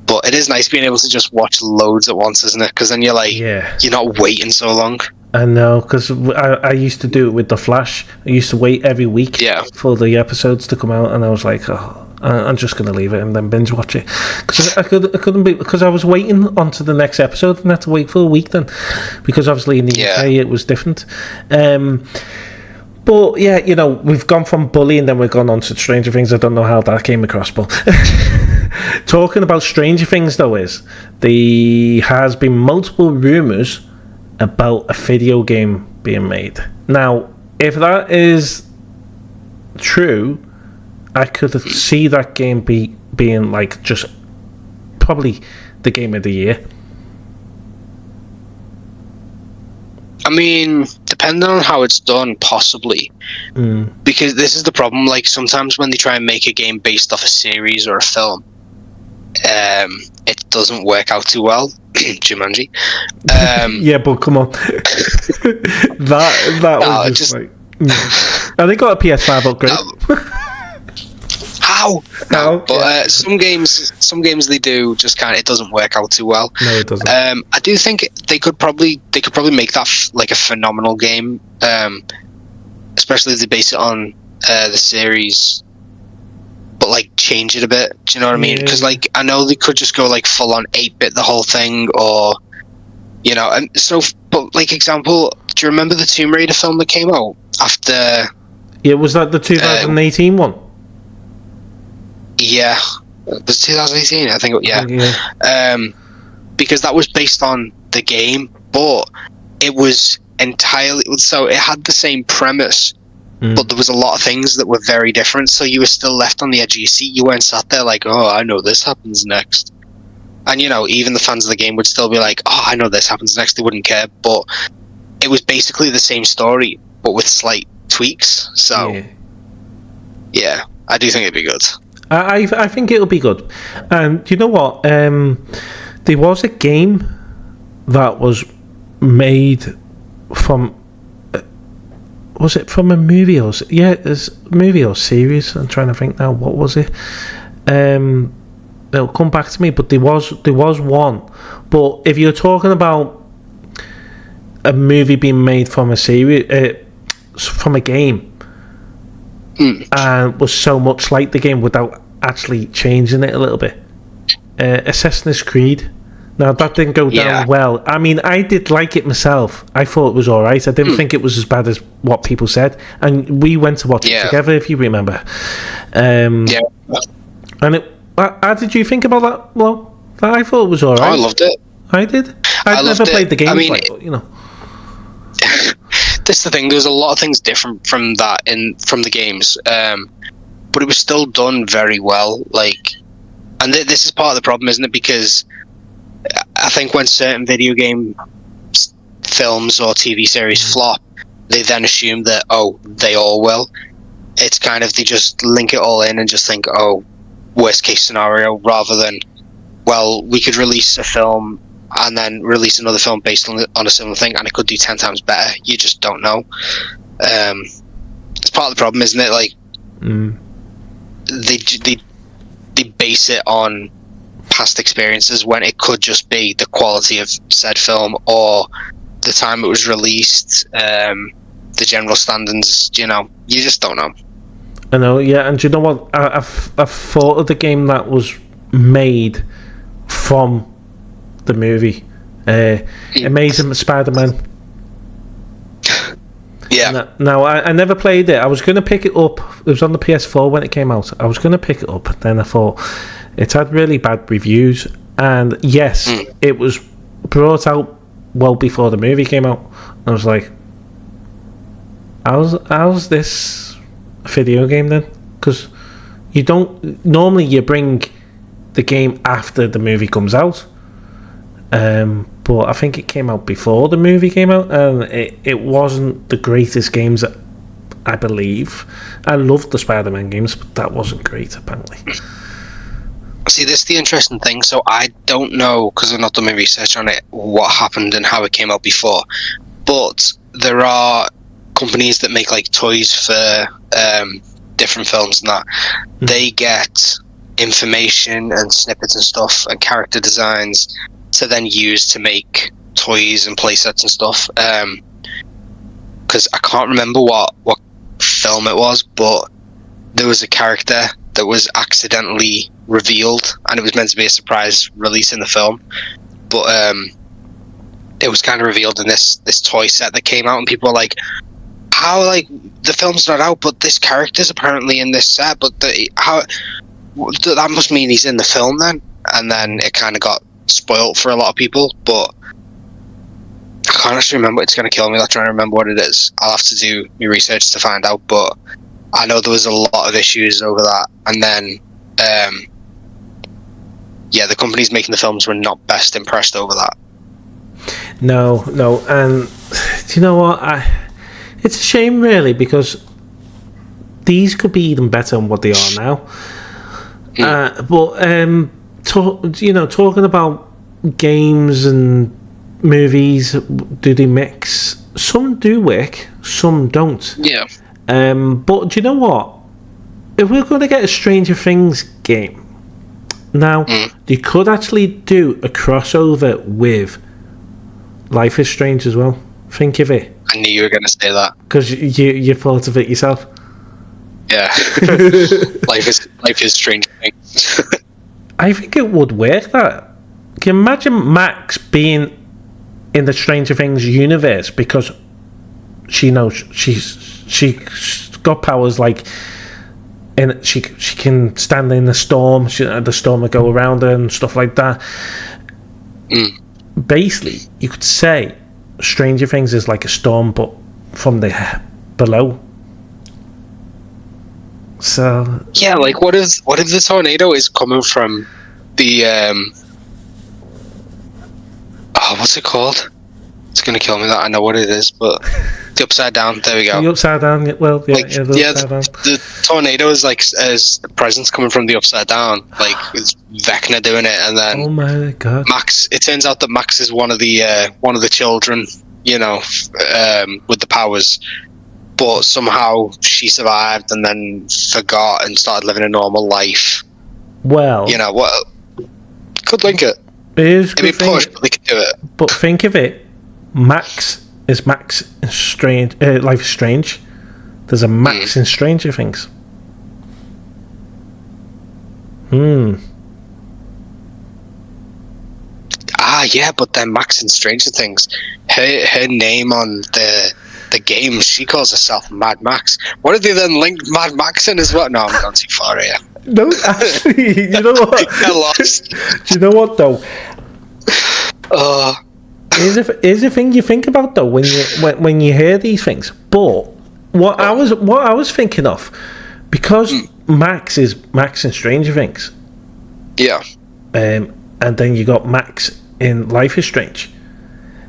But it is nice being able to just watch loads at once, isn't it? Because then you're like, you're not waiting so long. I know, because I used to do it with The Flash. I used to wait every week for the episodes to come out, and I was like, oh, I'm just going to leave it and then binge watch it because I couldn't be, because I was waiting onto the next episode and had to wait for a week then, because obviously in the UK it was different. But yeah, you know, we've gone from Bully and then we've gone on to Stranger Things. I don't know how that came across, but talking about Stranger Things though, is there has been multiple rumours about a video game being made. Now, if that is true, I could see that game being like just probably the game of the year. I mean, depending on how it's done, possibly. Because this is the problem, like, sometimes when they try and make a game based off a series or a film, it doesn't work out too well. Jumanji. Yeah, but come on. that was just like... They got a PS5 upgrade. How? No, but some games they do just kind of, it doesn't work out too well. No, it doesn't. I do think they could probably make that like a phenomenal game, especially if they base it on the series, but like change it a bit. Do you know what I mean? Because like I know they could just go like full on 8-bit the whole thing, or you know. And so, but like example, do you remember the Tomb Raider film that came out after? Yeah, was that the 2018 one? Yeah, it was 2018, I think. Yeah. Because that was based on the game, but it was entirely, so it had the same premise, but there was a lot of things that were very different. So you were still left on the edge of your seat. You weren't sat there like, oh, I know this happens next. And you know, even the fans of the game would still be like, oh, I know this happens next. They wouldn't care, but it was basically the same story, but with slight tweaks. So yeah, I do think it'd be good. I think it'll be good. And you know what? There was a game that was made from... was it from a movie or... Yeah, it's a movie or series. I'm trying to think now. What was it? It'll come back to me, but there was one. But if you're talking about a movie being made from a series... from a game... and was so much like the game without actually changing it a little bit. Assassin's Creed. Now that didn't go down well. I mean, I did like it myself. I thought it was alright. I didn't think it was as bad as what people said. And we went to watch it together, if you remember. And it, how did you think about that? Well, I thought it was alright. I loved it. I did. I never played the game. I mean, but, you know. This is the thing. There's a lot of things different from that from the games, but it was still done very well. Like, and this is part of the problem, isn't it? Because I think when certain video game films or TV series flop, they then assume that they all will. It's kind of, they just link it all in and just think, worst case scenario, rather than, well, we could release a film and then release another film based on a similar thing, and it could do 10 times better. You just don't know. It's part of the problem, isn't it? Like, they base it on past experiences when it could just be the quality of said film or the time it was released, the general standards. You know, you just don't know. I know, yeah. And do you know what? I've thought of the game that was made from the movie, Amazing Spider-Man. Yeah. Now I never played it. I was going to pick it up. It was on the PS4 when it came out. I was going to pick it up, then I thought it had really bad reviews. And yes, it was brought out well before the movie came out. I was like, how's this a video game then? Because you don't normally, you bring the game after the movie comes out. But I think it came out before the movie came out, and it wasn't the greatest games, I believe. I loved the Spider-Man games, but that wasn't great, apparently. See, this is the interesting thing. So I don't know, because I've not done my research on it, what happened and how it came out before. But there are companies that make like toys for different films and that. They get information and snippets and stuff and character designs to then use to make toys and playsets and stuff. Because I can't remember what film it was, but there was a character that was accidentally revealed, and it was meant to be a surprise release in the film, but it was kind of revealed in this toy set that came out, and people were like, how, like, the film's not out, but this character's apparently in this set, but that must mean he's in the film then? And then it kind of got spoiled for a lot of people, but I can't actually remember. It's going to kill me not trying to remember what it is. I'll have to do my research to find out, but I know there was a lot of issues over that, and then the companies making the films were not best impressed over that. No, and do you know what? It's a shame, really, because these could be even better than what they are now. Talking about games and movies, do they mix? Some do work, some don't. Yeah. But do you know what? If we're going to get a Stranger Things game, now, you could actually do a crossover with Life is Strange as well. Think of it. I knew you were going to say that. Because you thought of it yourself. Yeah. Life is Strange Things. I think it would work, that. Can you imagine Max being in the Stranger Things universe because she knows she's got powers like, and she can stand in the storm. The storm will go around her and stuff like that. Basically, you could say Stranger Things is like a storm, but from the below. So yeah, like what if the tornado is coming from the what's it called? It's gonna kill me that I know what it is, but the upside down. There we go. The upside down. Well, yeah, like, the tornado is like as presence coming from the upside down. Like it's Vecna doing it, and then oh my god, Max. It turns out that Max is one of the children, with the powers. But somehow she survived and then forgot and started living a normal life. Well, could link it. It is good thing, push, but they could do it. But think of it, Max in Strange. Life is Strange. There's a Max in Stranger Things. Yeah, but then Max in Stranger Things, her name on the game, she calls herself Mad Max. What if they then linked Mad Max in as well? No, I'm going too far here. No, actually, you know what? I lost. Do you know what though? Here's a thing you think about though when you hear these things. But what I was thinking of, because Max is Max in Stranger Things. Yeah. And then you got Max in Life is Strange.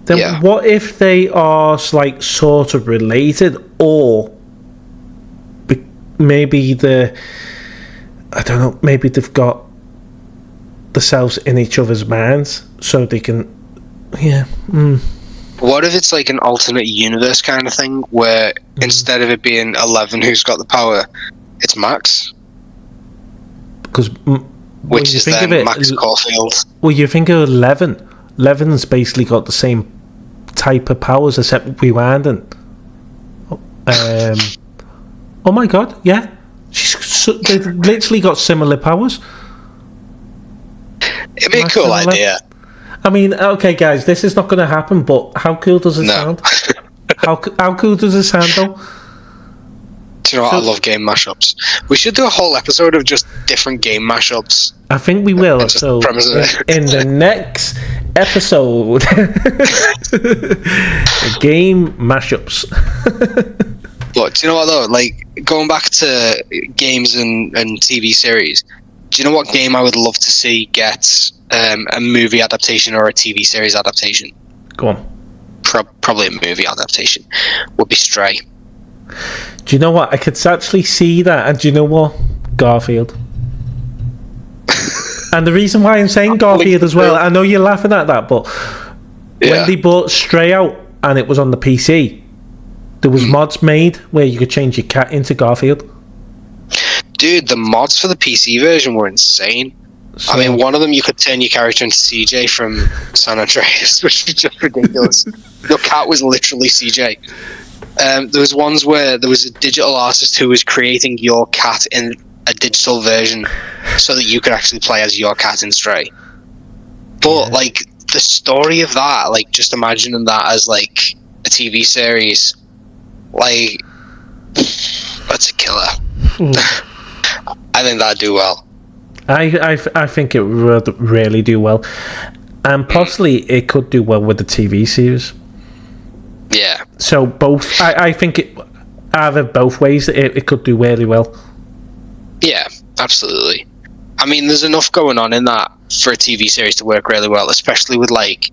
Then what if they are like sort of related, or maybe I don't know, maybe they've got themselves in each other's minds so they can What if it's like an alternate universe kind of thing where instead of it being 11 who's got the power, it's Max? Because which is then Max Caulfield. Well, you think of 11. 11's basically got the same type of powers except rewinding. Oh my god, yeah. They've literally got similar powers. It'd be a cool idea. I mean, okay, guys, this is not going to happen, but how cool does it sound? How cool does it sound, though? Do you know what? I love game mashups. We should do a whole episode of just different game mashups. I think we will. So in the next episode, game mashups. But do you know what though? Like going back to games and TV series. Do you know what game I would love to see get a movie adaptation or a TV series adaptation? Go on. Probably a movie adaptation. Would be Stray. Do you know what? I could actually see that. And do you know what? Garfield. And the reason why I'm saying Garfield as well, I know you're laughing at that, but when they brought Stray out and it was on the PC, there was mods made where you could change your cat into Garfield. Dude, the mods for the PC version were insane. So, I mean, one of them you could turn your character into CJ from San Andreas, which is just ridiculous. Your cat was literally CJ. There was ones where there was a digital artist who was creating your cat in a digital version so that you could actually play as your cat in Stray. But like the story of that, like just imagining that as like a TV series, like that's a killer. I think that'd do well. I think it would really do well, and possibly it could do well with the TV series. Yeah. So both, I think it either both ways it could do really well. Yeah, absolutely. I mean, there's enough going on in that for a TV series to work really well, especially with like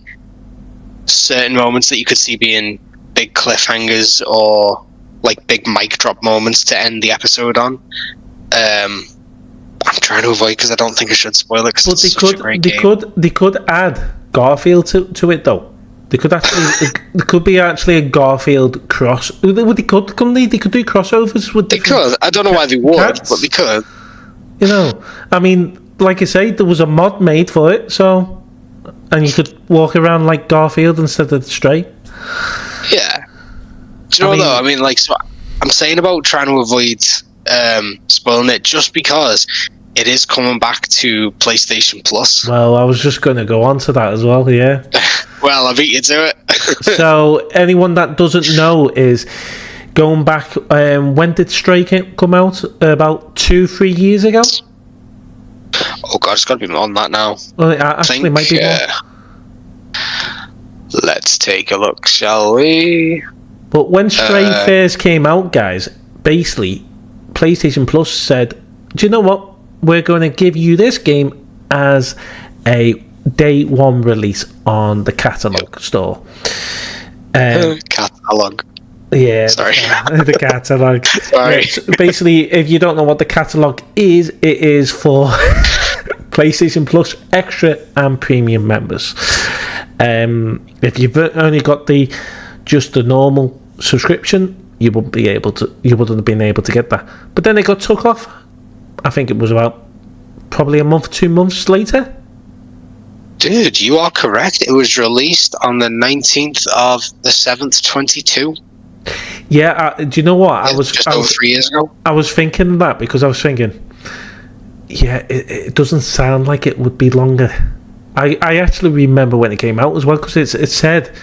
certain moments that you could see being big cliffhangers or like big mic drop moments to end the episode on. I'm trying to avoid because I don't think I should spoil it. But they could add Garfield to it though. They could actually there could be actually a Garfield cross. They could do crossovers with. They could. I don't know why they would, cats. But they could. You know, I mean, like I say, there was a mod made for it, so and you could walk around like Garfield instead of Stray. Yeah. Do you know though? I mean, like, so I'm saying about trying to avoid spoiling it just because it is coming back to PlayStation Plus. Well, I was just going to go on to that as well, yeah. Well, I beat you to it. So, anyone that doesn't know is going back, when did Stray come out? About 2-3 years ago? Oh god, it's got to be on that now. Well, it actually might be more. Let's take a look, shall we? But when Stray first came out, guys, basically, PlayStation Plus said, do you know what? We're going to give you this game as a day one release on the catalog store. Catalog. Yeah, sorry. The catalog. Sorry. Basically, if you don't know what the catalog is, it is for PlayStation Plus Extra and Premium members. If you've only got just the normal subscription, you wouldn't have been able to get that. But then it got took off. I think it was about probably a month, 2 months later. Dude, you are correct. It was released on the 19th of the 7th, 22. Yeah, do you know what? I was over 3 years ago. I was thinking that because I was thinking, yeah, it doesn't sound like it would be longer. I actually remember when it came out as well because it said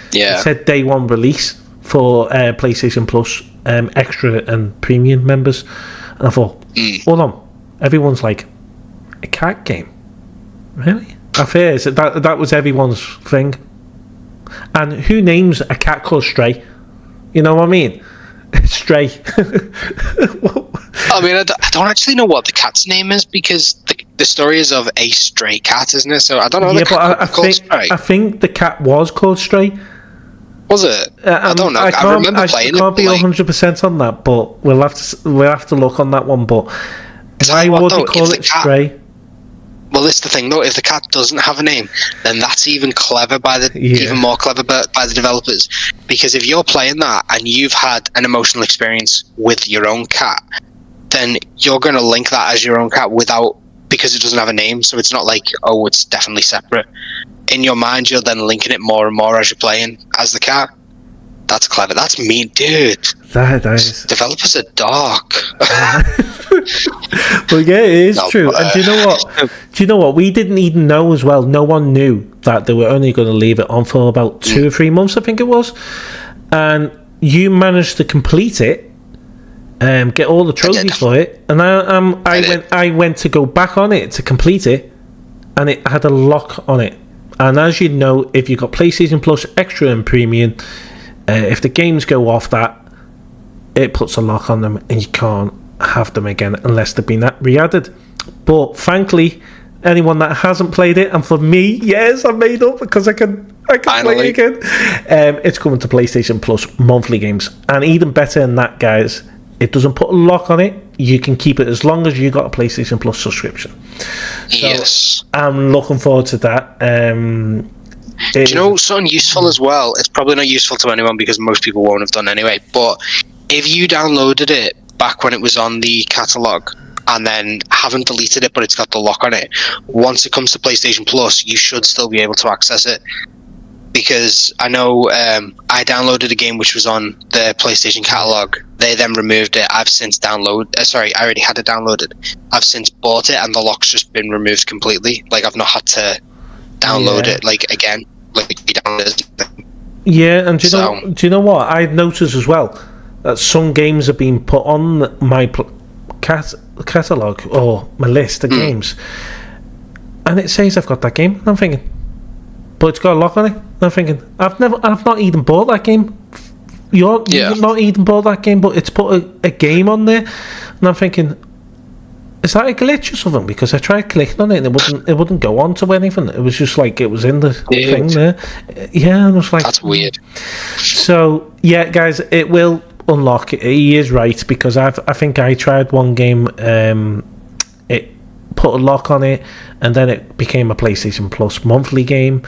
day one release for PlayStation Plus Extra and Premium members, and I thought, hold on, everyone's like, a cat game, really? I fear that was everyone's thing. And who names a cat called Stray? You know what I mean? Stray. I mean, I don't actually know what the cat's name is because the story is of a stray cat, isn't it? So I don't know. Yeah, but I think the cat was called Stray. Was it? I don't know. I remember playing it. I can't be 100% on that, but we'll have to look on that one. But why would they call it Stray? Well, this is the thing, though. If the cat doesn't have a name, then that's even clever even more clever by the developers. Because if you're playing that and you've had an emotional experience with your own cat, then you're going to link that as your own cat because it doesn't have a name. So it's not like, oh, it's definitely separate. In your mind, you're then linking it more and more as you're playing as the cat. That's clever. That's mean, dude. That is. Developers are dark. Well, yeah, it is true. And do you know what? We didn't even know as well. No one knew that they were only going to leave it on for about 2 or 3 months, I think it was. And you managed to complete it, get all the trophies for it. And I went to go back on it to complete it, and it had a lock on it. And as you know, if you've got PlayStation Plus Extra and Premium, if the games go off that, it puts a lock on them and you can't have them again unless they've been re-added. But thankfully, anyone that hasn't played it, and for me, yes, I made up because I can play it again. It's coming to PlayStation Plus monthly games, and even better than that, guys, it doesn't put a lock on it. You can keep it as long as you got a PlayStation Plus subscription. Yes, I'm looking forward to that. Do you know something useful as well? It's probably not useful to anyone because most people won't have done anyway. But if you downloaded it back when it was on the catalog and then haven't deleted it, but it's got the lock on it, once it comes to PlayStation Plus, you should still be able to access it. because I know I downloaded a game which was on the PlayStation catalog. They then removed it. I've since downloaded. I already had it downloaded. I've since bought it, and the lock's just been removed completely. Like I've not had to download it like again. Like re-download it. Yeah, and do you know what? I've noticed as well that some games have been put on my catalogue or my list of games, and it says I've got that game. And I'm thinking, but it's got a lock on it. And I'm thinking, I've not even bought that game. You've not even bought that game, but it's put a game on there, and I'm thinking, is that a glitch or something? Because I tried clicking on it and it wouldn't go on to anything. It was just like it was in the thing there. Yeah, and I was like, that's weird. So yeah, guys, it will unlock. He is right, because I think I tried one game. It put a lock on it, and then it became a PlayStation Plus monthly game,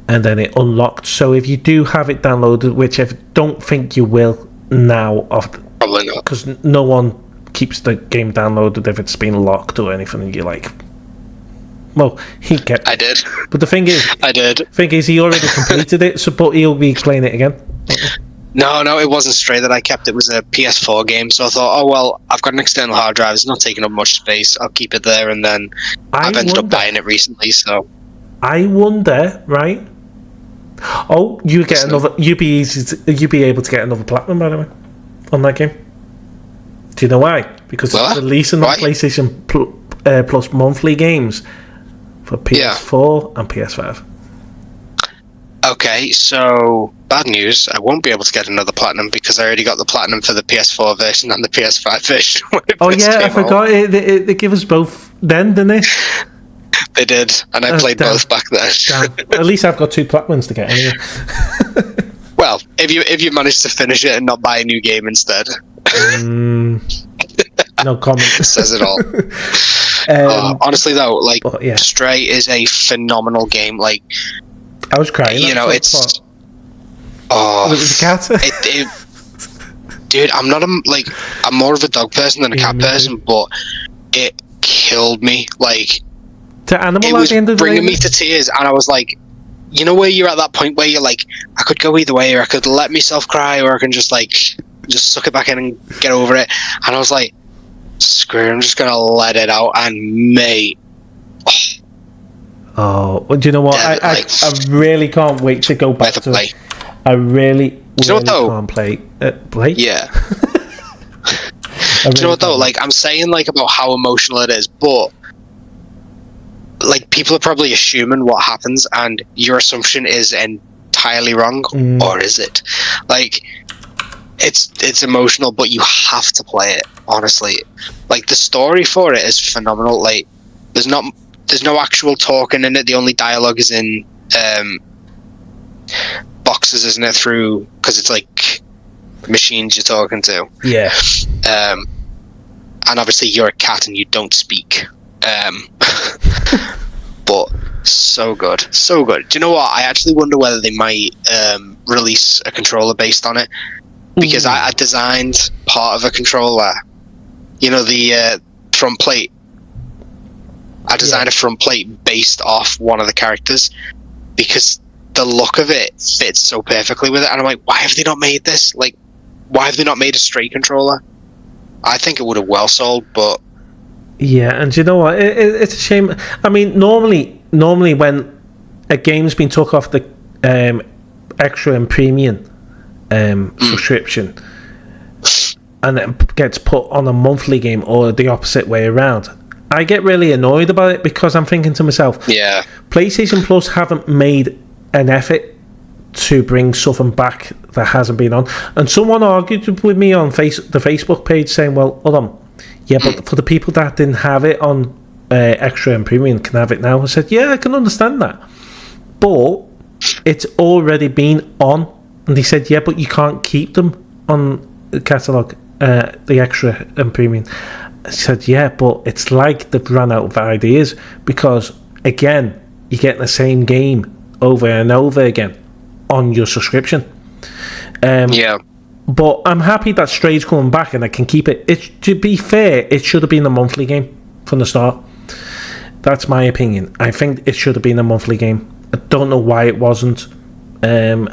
and then it unlocked. So if you do have it downloaded, which I don't think you will now, Probably not, because no one keeps the game downloaded if it's been locked or anything, and you're like, well, he kept it. I did. But the thing is, he already completed it, so but he'll be playing it again. No, it wasn't Stray that I kept. It was a PS4 game, so I thought, oh well, I've got an external hard drive. It's not taking up much space. I'll keep it there, and then I've ended up buying it recently. So I wonder, right? Oh, you'd be able to get another platinum, by the way, on that game. Do you know why? Because it's releasing on PlayStation Plus monthly games for PS4 and PS5. Okay, so bad news. I won't be able to get another platinum because I already got the platinum for the PS4 version and the PS5 version. Oh yeah, I forgot. They give us both then, didn't they? They did, and I played both back then. At least I've got 2 platinums to get anyway. Well, if you manage to finish it and not buy a new game instead. No comment. Says it all. Honestly though, like Stray is a phenomenal game. Like I was crying. You know, it's it was a cat. Dude, I'm more of a dog person than a cat person, but it killed me. Like to animal it at was the end of the bringing me to tears, and I was like, you know, where you're at that point where you're like, I could go either way, or I could let myself cry, or I can just suck it back in and get over it. And I was like, screw it, I'm just gonna let it out. And mate, well, do you know what? I really can't wait to go back to play. I really can't play. Yeah. Do you know what though? Like I'm saying, like about how emotional it is, but like people are probably assuming what happens, and your assumption is entirely wrong, or is it? Like it's emotional, but you have to play it. Honestly, like the story for it is phenomenal. Like there's no actual talking in it. The only dialogue is in boxes, isn't it? Through because it's like machines you're talking to. Yeah. And obviously you're a cat and you don't speak. But so good. Do you know what? I actually wonder whether they might release a controller based on it, because I designed part of a controller. You know, the front plate. I designed a front plate based off one of the characters because the look of it fits so perfectly with it, and I'm like, why have they not made this? Like, why have they not made a straight controller? I think it would have well sold, but yeah. And you know what? It's a shame. I mean, normally when a game's been took off the extra and premium subscription, and it gets put on a monthly game, or the opposite way around, I get really annoyed about it, because I'm thinking to myself, yeah, PlayStation Plus haven't made an effort to bring something back that hasn't been on. And someone argued with me on the Facebook page saying, well, hold on, yeah, but for the people that didn't have it on extra and premium can have it now. I said, yeah, I can understand that, but it's already been on. And they said, yeah, but you can't keep them on the catalogue, the extra and premium. I said, yeah, but it's like they've run out of ideas, because again, you're getting the same game over and over again on your subscription. Yeah. But I'm happy that Stray's coming back and I can keep it. To be fair, it should have been a monthly game from the start. That's my opinion. I think it should have been a monthly game. I don't know why it wasn't.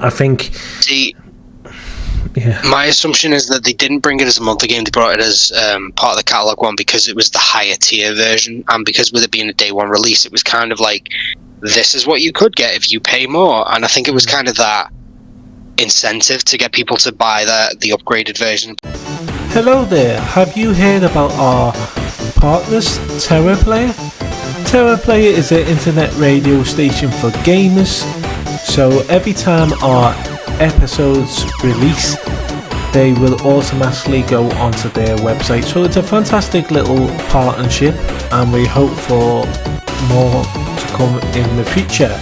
I think. See, yeah. My assumption is that they didn't bring it as a monthly game. They brought it as part of the catalog one because it was the higher tier version, and because with it being a day one release, it was kind of like, this is what you could get if you pay more. And I think it was kind of that incentive to get people to buy the upgraded version. Hello there. Have you heard about our partners, TerraPlayer? TerraPlayer is an internet radio station for gamers. So every time our episodes release, they will automatically go onto their website. So it's a fantastic little partnership, and we hope for more to come in the future.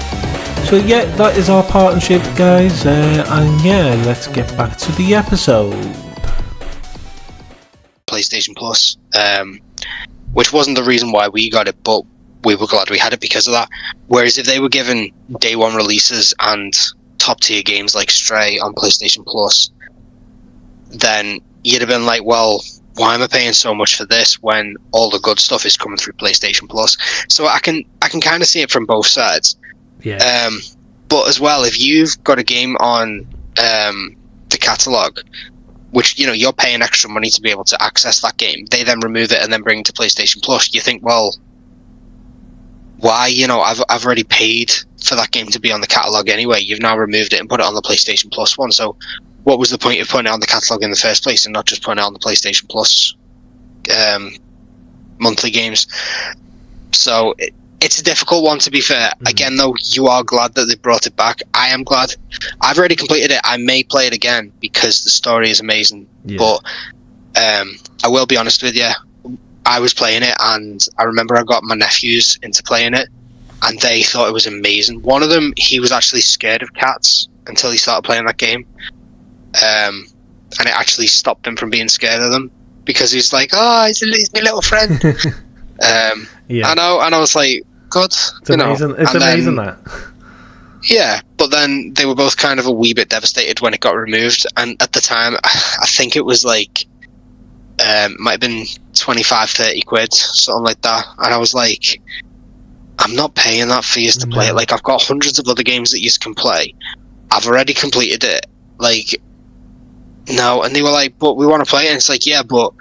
So yeah, that is our partnership, guys, and yeah, let's get back to the episode. PlayStation Plus, which wasn't the reason why we got it, but we were glad we had it because of that. Whereas if they were given day one releases and top tier games like Stray on PlayStation Plus, then you'd have been like, well, why am I paying so much for this when all the good stuff is coming through PlayStation Plus? So I can kind of see it from both sides. Yeah. But as well, if you've got a game on the catalog, which, you know, you're paying extra money to be able to access that game, they then remove it and then bring it to PlayStation Plus, you think, well, why? You know, I've already paid for that game to be on the catalog anyway. You've now removed it and put it on the PlayStation Plus one. So what was the point of putting it on the catalog in the first place and not just putting it on the PlayStation Plus monthly games? So it's a difficult one, to be fair. Again, though, you are glad that they brought it back. I am glad. I've already completed it. I may play it again because the story is amazing. Yeah. But I will be honest with you. I was playing it, and I remember I got my nephews into playing it, and they thought it was amazing. One of them, he was actually scared of cats until he started playing that game. And it actually stopped him from being scared of them because he's like, oh, he's my little friend. Yeah. I know, and I was like, God, it's amazing. It's amazing that. Yeah, but then they were both kind of a wee bit devastated when it got removed, and at the time, I think it was like, might have been 25, 30 quid, something like that, and I was like, I'm not paying that for you to play it. Like, I've got hundreds of other games that you can play. I've already completed it. Like, no, and they were like, but we want to play it, and it's like, yeah, but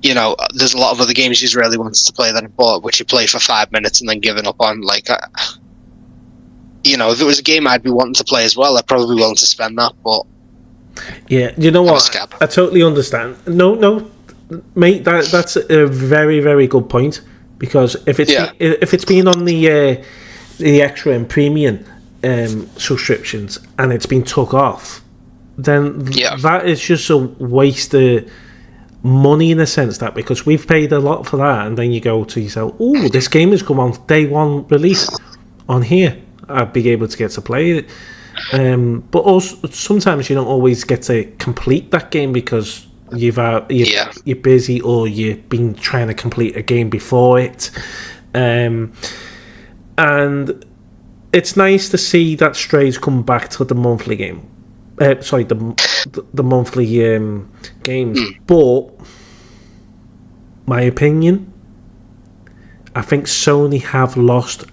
you know, there's a lot of other games you really wanted to play that I bought, which you play for 5 minutes and then given up on. Like, you know, if it was a game I'd be wanting to play as well, I'd probably be willing to spend that. But yeah, you know what? I totally understand. No, mate, that's a very, very good point, because if it's been on the extra and premium subscriptions and it's been took off, then that is just a waste of money, in a sense, that because we've paid a lot for that, and then you go to yourself, oh, this game has come on day one release on here, I'd be able to get to play it. But also sometimes you don't always get to complete that game because you're busy, or you've been trying to complete a game before it, and it's nice to see that Stray's come back to the monthly game. The monthly games. But my opinion, I think Sony have lost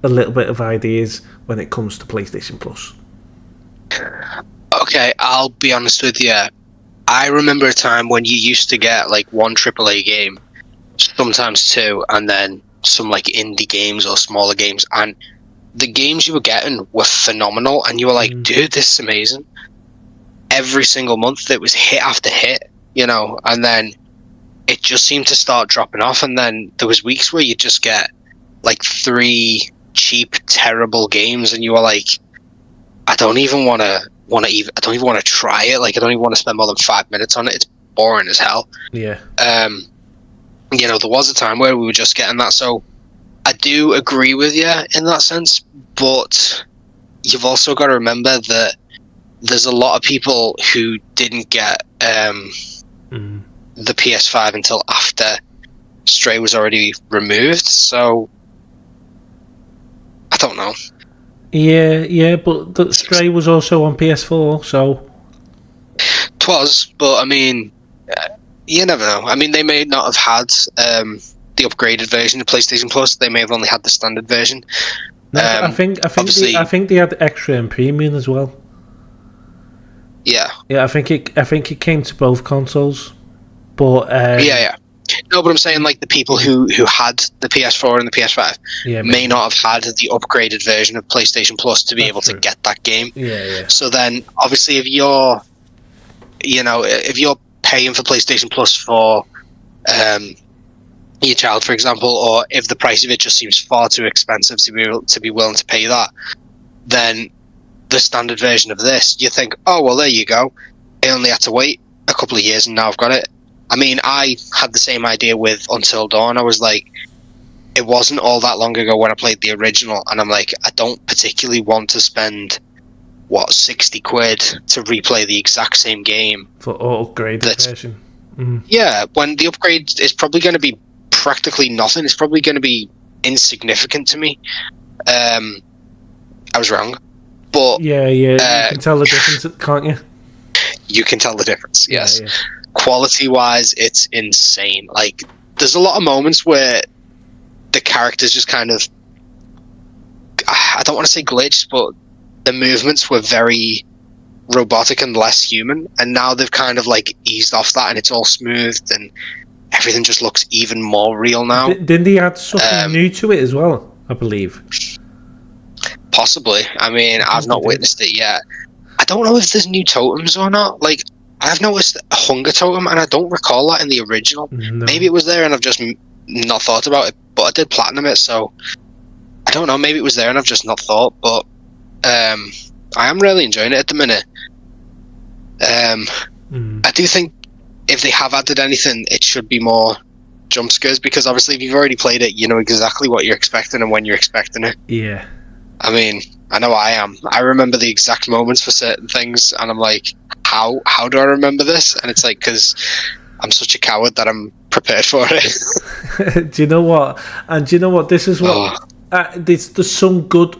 a little bit of ideas when it comes to PlayStation Plus. Okay, I'll be honest with you. I remember a time when you used to get like one AAA game, sometimes two, and then some like indie games or smaller games, and the games you were getting were phenomenal, and you were like, dude, this is amazing. Every single month it was hit after hit, you know, and then it just seemed to start dropping off, and then there was weeks where you just get like 3 cheap, terrible games, and you were like, I don't even want to try it. Like, I don't even want to spend more than 5 minutes on it. It's boring as hell. Yeah. You know, there was a time where we were just getting that, so I do agree with you in that sense, but you've also got to remember that there's a lot of people who didn't get the PS5 until after Stray was already removed, so I don't know. Yeah, but the Stray was also on PS4, so... 'Twas, but I mean, you never know. I mean, they may not have had the upgraded version of PlayStation Plus, they may have only had the standard version, No, I think obviously, I think they had extra and premium as well. yeah, Yeah, I think it came to both consoles, but yeah. No, but I'm saying like the people who had the PS4 and the PS5 may not have had the upgraded version of PlayStation Plus to be able to get that game. Yeah. So then, obviously, if you're paying for PlayStation Plus for your child, for example, or if the price of it just seems far too expensive to be willing to pay that, then the standard version of this, you think, oh well, there you go. I only had to wait a couple of years and now I've got it. I mean, I had the same idea with Until Dawn. I was like, it wasn't all that long ago when I played the original, and I'm like, I don't particularly want to spend, 60 quid to replay the exact same game. For upgraded version. Yeah, when the upgrade is probably going to be practically nothing. It's probably going to be insignificant to me. I was wrong. But yeah, you can tell the difference, can't you? You can tell the difference, yes. Yeah. Quality-wise, it's insane. Like, there's a lot of moments where the characters just kind of... I don't want to say glitched, but the movements were very robotic and less human, and now they've kind of, like, eased off that, and it's all smoothed, and everything just looks even more real now. Didn't they add something new to it as well, I believe? Possibly. I mean, I've not witnessed it yet. I don't know if there's new totems or not. Like, I've noticed a hunger totem, and I don't recall that in the original. No. Maybe it was there, and I've just not thought about it. But I did platinum it, so I don't know. Maybe it was there, and I've just not thought. But I am really enjoying it at the minute. I do think if they have added anything, it should be more jump scares, because obviously, if you've already played it, you know exactly what you're expecting and when you're expecting it. Yeah. I mean, I know I am. I remember the exact moments for certain things, and I'm like, how do I remember this? And it's like, because I'm such a coward that I'm prepared for it. Do you know what? And do you know what? This is what... there's some good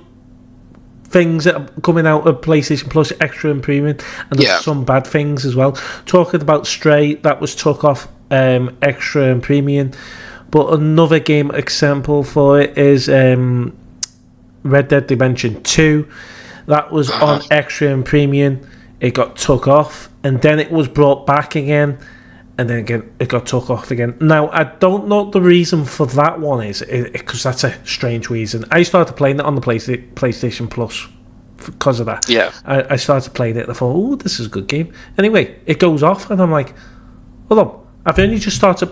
things that are coming out of PlayStation Plus Extra and Premium, and there's some bad things as well. Talking about Stray, that was took off Extra and Premium, but another game example for it is... Red Dead Redemption 2, that was on Extra and Premium. It got took off, and then it was brought back again, and then again it got took off again. Now, I don't know what the reason for that one is, because that's a strange reason. I started playing it on the PlayStation Plus because of that. Yeah. I started playing it and I thought, oh, this is a good game. Anyway, it goes off, and I'm like, hold on, I've only just started...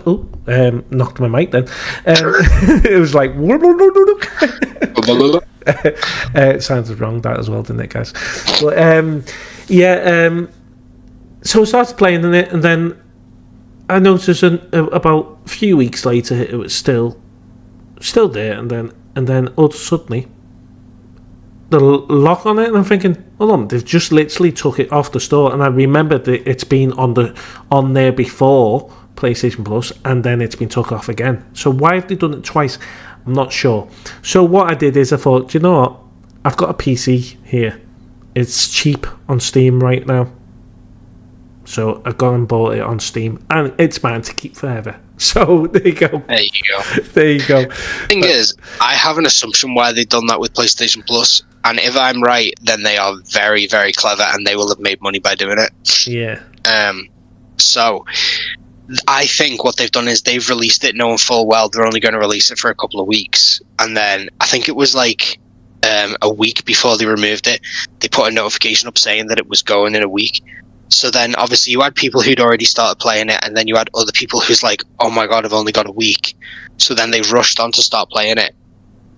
knocked my mic then. It was like... It sounded wrong, that as well, didn't it, guys? But, so I started playing in it, and then I noticed about a few weeks later, it was still there, and then all of a sudden, the lock on it, and I'm thinking, hold on, they've just literally took it off the store, and I remembered that it's been on there before PlayStation Plus, and then it's been took off again. So why have they done it twice? I'm not sure. So what I did is I thought, do you know what? I've got a PC here. It's cheap on Steam right now. So I got and bought it on Steam, and it's mine to keep forever. So there you go. There you go. Thing is, I have an assumption why they've done that with PlayStation Plus, and if I'm right, then they are very, very clever, and they will have made money by doing it. Yeah. So I think what they've done is they've released it knowing full well they're only going to release it for a couple of weeks, and then I think it was like a week before they removed it, they put a notification up saying that it was going in a week. So then obviously you had people who'd already started playing it, and then you had other people who's like, oh my god, I've only got a week. So then they rushed on to start playing it.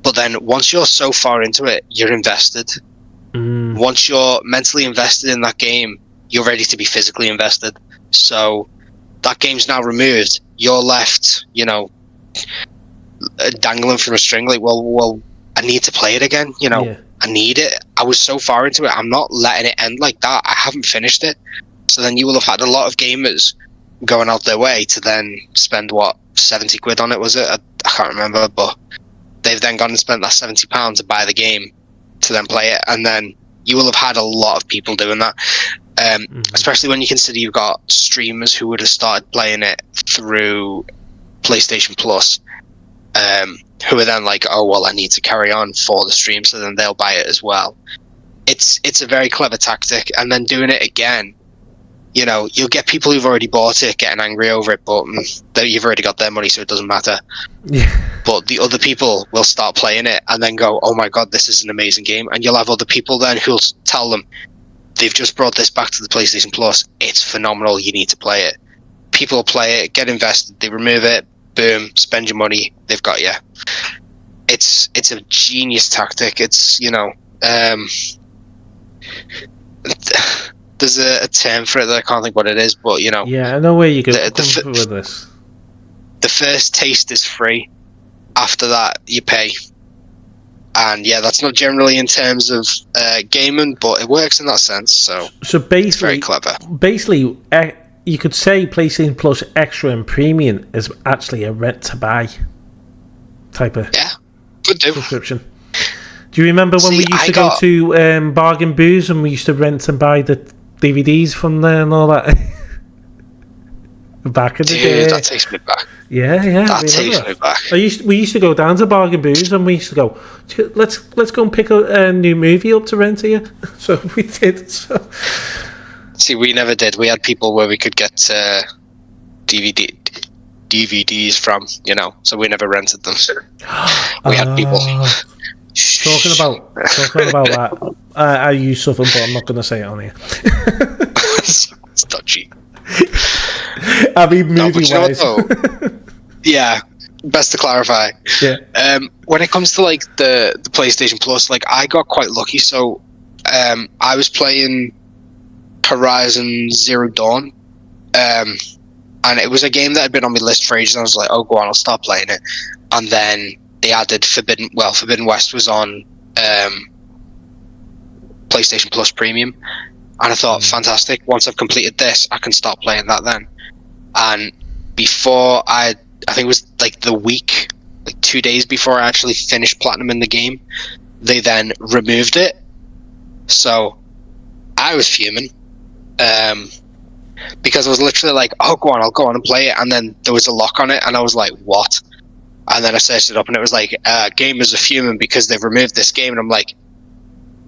But then once you're so far into it, you're invested. Once you're mentally invested in that game, you're ready to be physically invested. So that game's now removed. You're left, dangling from a string. Like, well, I need to play it again. I need it. I was so far into it. I'm not letting it end like that. I haven't finished it. So then you will have had a lot of gamers going out their way to then spend 70 quid on it, was it? I can't remember, but they've then gone and spent that £70 to buy the game to then play it, and then you will have had a lot of people doing that. Especially when you consider you've got streamers who would have started playing it through PlayStation Plus, who are then like, oh well, I need to carry on for the stream, so then they'll buy it as well. It's a very clever tactic, and then doing it again, you know, you'll get people who've already bought it getting angry over it, but you've already got their money, so it doesn't matter. Yeah. But the other people will start playing it and then go, oh my god, this is an amazing game. And you'll have other people then who'll tell them, they've just brought this back to the PlayStation Plus, it's phenomenal, you need to play it. People will play it, get invested, they remove it, boom, spend your money, they've got you. It's a genius tactic. It's, you know, there's a term for it that I can't think what it is, but you know. Yeah, I know where you go with this. The first taste is free. After that, you pay. And yeah, that's not generally in terms of gaming, but it works in that sense. So basically, it's very clever. Basically, you could say PlayStation Plus Extra and Premium is actually a rent to buy type of subscription. Do you remember when we used to go to Bargain Booze and we used to rent and buy the DVDs from there and all that? Back in the day. That takes me back. Yeah. That takes me back. We used to go down to Bargain Booze and we used to go, let's go and pick a new movie up to rent here. So we did. So. See, we never did. We had people where we could get DVDs from, you know, so we never rented them. So we had people. Talking about that, I use something, but I'm not going to say it on here. It's dodgy. I mean, movie-wise. Yeah, best to clarify. Yeah. When it comes to like the PlayStation Plus, like I got quite lucky. So I was playing Horizon Zero Dawn, and it was a game that had been on my list for ages. And I was like, oh, go on, I'll start playing it. And then they added Forbidden West was on PlayStation Plus Premium, and I thought, fantastic, once I've completed this, I can start playing that then. And before I think it was like the week, like 2 days before I actually finished Platinum in the game, they then removed it. So I was fuming, because I was literally like, oh, go on, I'll go on and play it. And then there was a lock on it, and I was like, what? And then I searched it up, and it was like, gamers are fuming because they've removed this game. And I'm like,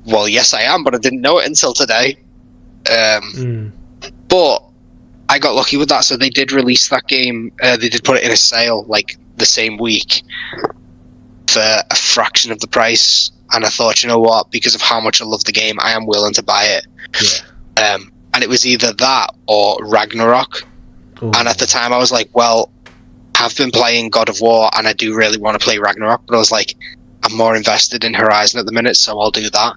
well, yes, I am, but I didn't know it until today. But I got lucky with that, so they did release that game. They did put it in a sale, like, the same week for a fraction of the price. And I thought, you know what, because of how much I love the game, I am willing to buy it. Yeah. And it was either that or Ragnarok. Ooh. And at the time, I was like, well, I've been playing God of War, and I do really want to play Ragnarok, but I was like, I'm more invested in Horizon at the minute, so I'll do that.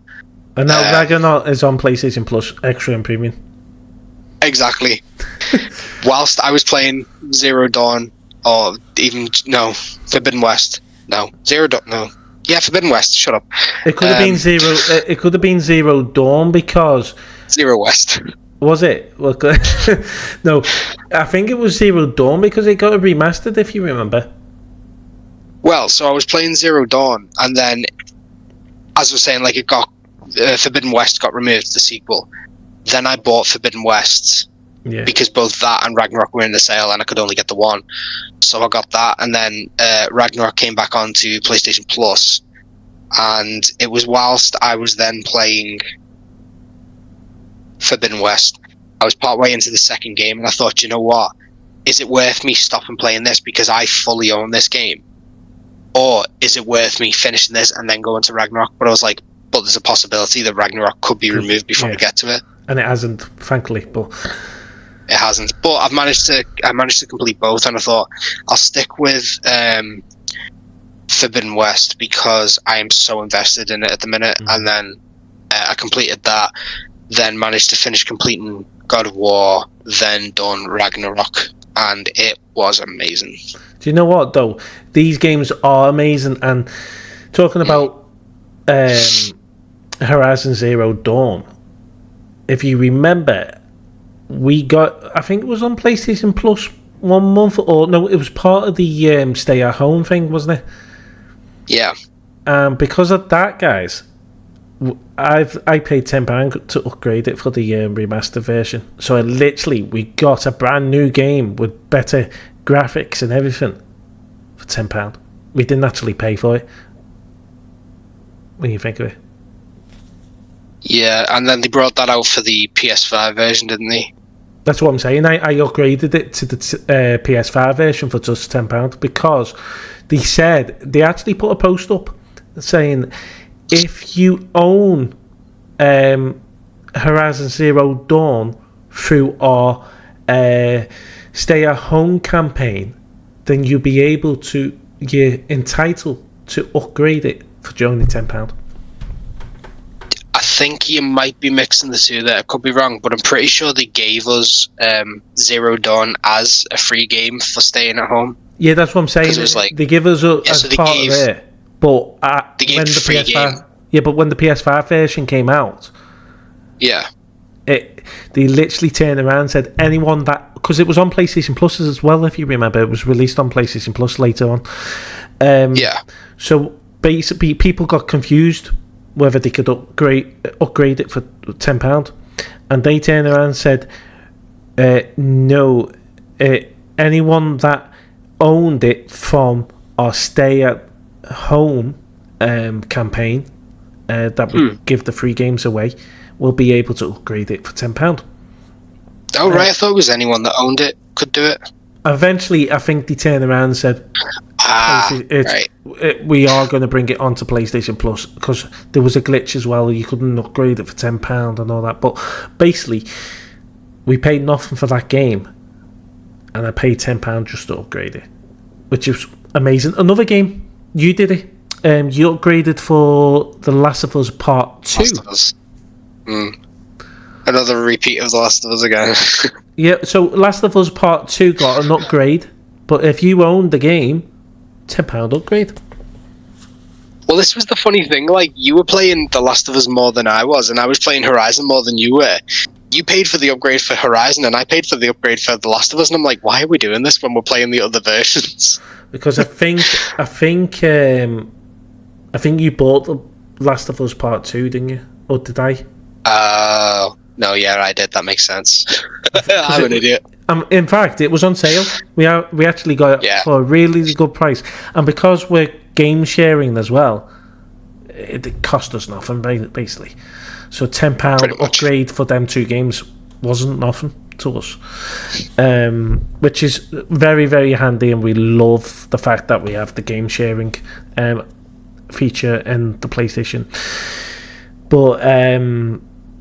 And now Ragnarok is on PlayStation Plus Extra and Premium. Exactly. Whilst I was playing Zero Dawn, or even, no, Forbidden West. No, Zero Dawn, no. Yeah, Forbidden West, shut up. It could have been Zero, it could have been Zero Dawn because... Zero West. Was it? Well, no, I think it was Zero Dawn because it got remastered, if you remember. Well, so I was playing Zero Dawn, and then, as I was saying, like, it got Forbidden West got removed, the sequel. Then I bought Forbidden West, because both that and Ragnarok were in the sale, and I could only get the one. So I got that, and then Ragnarok came back onto PlayStation Plus, and it was whilst I was then playing Forbidden West, I was partway into the second game, and I thought, you know what, is it worth me stopping playing this because I fully own this game, or is it worth me finishing this and then going to Ragnarok? But I was like, but there's a possibility that Ragnarok could be removed before we get to it, and it hasn't, thankfully. But it hasn't. But I managed to complete both, and I thought I'll stick with Forbidden West because I am so invested in it at the minute. And then I completed that. Then managed to finish completing God of War, then done Ragnarok, and it was amazing. Do you know what, though? These games are amazing, and talking about Horizon Zero Dawn, if you remember, we got, I think it was on PlayStation Plus 1 month, or no, it was part of the stay-at-home thing, wasn't it? Yeah. Because of that, guys, I paid £10 to upgrade it for the remastered version. So we got a brand new game with better graphics and everything for £10. we didn't actually pay for it. When you think of it. Yeah, and then they brought that out for the PS5 version, didn't they? That's what I'm saying. I upgraded it to the PS5 version for just £10 because they actually put a post up saying if you own Horizon Zero Dawn through our Stay at Home campaign, then you'll be able to, you're entitled to upgrade it for only £10. I think you might be mixing the two there. I could be wrong, but I'm pretty sure they gave us Zero Dawn as a free game for staying at home. Yeah, that's what I'm saying. It was like, they give us as part of it, but they gave when the free PS5, game. yeah, but when the PS5 version came out, yeah, they literally turned around and said anyone that, because it was on PlayStation Plus as well, if you remember, it was released on PlayStation Plus later on. Yeah. So basically, people got confused whether they could upgrade it for £10, and they turned around and said, no, anyone that owned it from our Stay at Home campaign that we give the free games away will be able to upgrade it for £10. Oh, right, I thought it was anyone that owned it could do it. Eventually, I think they turned around and said, right. We are going to bring it onto PlayStation Plus, because there was a glitch as well. You couldn't upgrade it for £10 and all that. But basically, we paid nothing for that game, and I paid £10 just to upgrade it, which is amazing. Another game, you did it. You upgraded for The Last of Us Part 2. Last of Us. Another repeat of The Last of Us again. Yeah, so Last of Us Part 2 got an upgrade, but if you owned the game, £10 upgrade. Well, this was the funny thing. Like, you were playing The Last of Us more than I was, and I was playing Horizon more than you were. You paid for the upgrade for Horizon, and I paid for the upgrade for The Last of Us, and I'm like, why are we doing this when we're playing the other versions? Because I think you bought The Last of Us Part 2, didn't you? Or did I? No, yeah, I did. That makes sense. I'm an idiot. In fact, it was on sale. We actually got it for a really good price, and because we're game sharing as well, it cost us nothing basically. So £10 upgrade for them 2 games wasn't nothing to us, which is very, very handy, and we love the fact that we have the game sharing feature in the PlayStation. But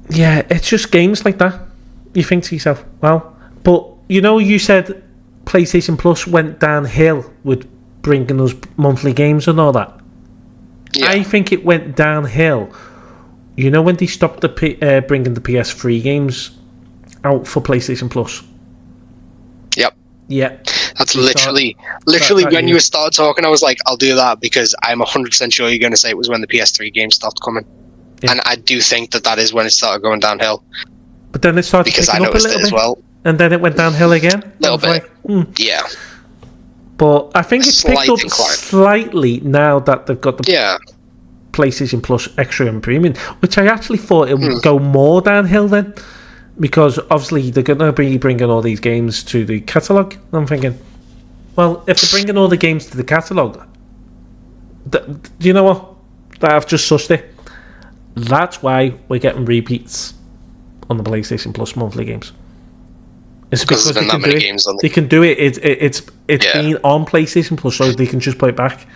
yeah, it's just games like that. You think to yourself, well, but you said PlayStation Plus went downhill with bringing us monthly games and all that. Yeah. I think it went downhill. When they stopped bringing the PS3 games out for PlayStation Plus. Yep. Yeah. That's literally when you started talking, I was like, I'll do that, because I'm 100% sure you're going to say it was when the PS3 games stopped coming. Yeah. And I do think that is when it started going downhill. But then it started because picking I up a noticed little it bit as well. And then it went downhill again. A little bit. Yeah. But I think it's picked up slightly now that they've got the PlayStation Plus Extra and Premium, which I actually thought it would go more downhill then, because obviously they're going to be bringing all these games to the catalogue. I'm thinking, well, if they're bringing all the games to the catalogue, do you know what? I've just sussed it. That's why we're getting repeats on the PlayStation Plus monthly games. It's because they can do it. Games on the... They can do it. It's been on PlayStation Plus, so they can just play it back.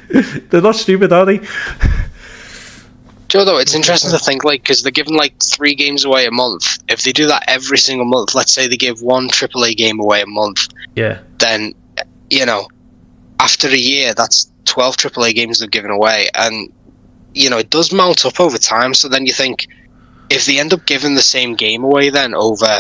They're not stupid, are they? Joe, though, it's interesting to think, because they're giving 3 games away a month. If they do that every single month, let's say they give 1 AAA game away a month. Yeah. Then, after a year, that's 12 AAA games they've given away, and it does mount up over time. So then you think, if they end up giving the same game away then over,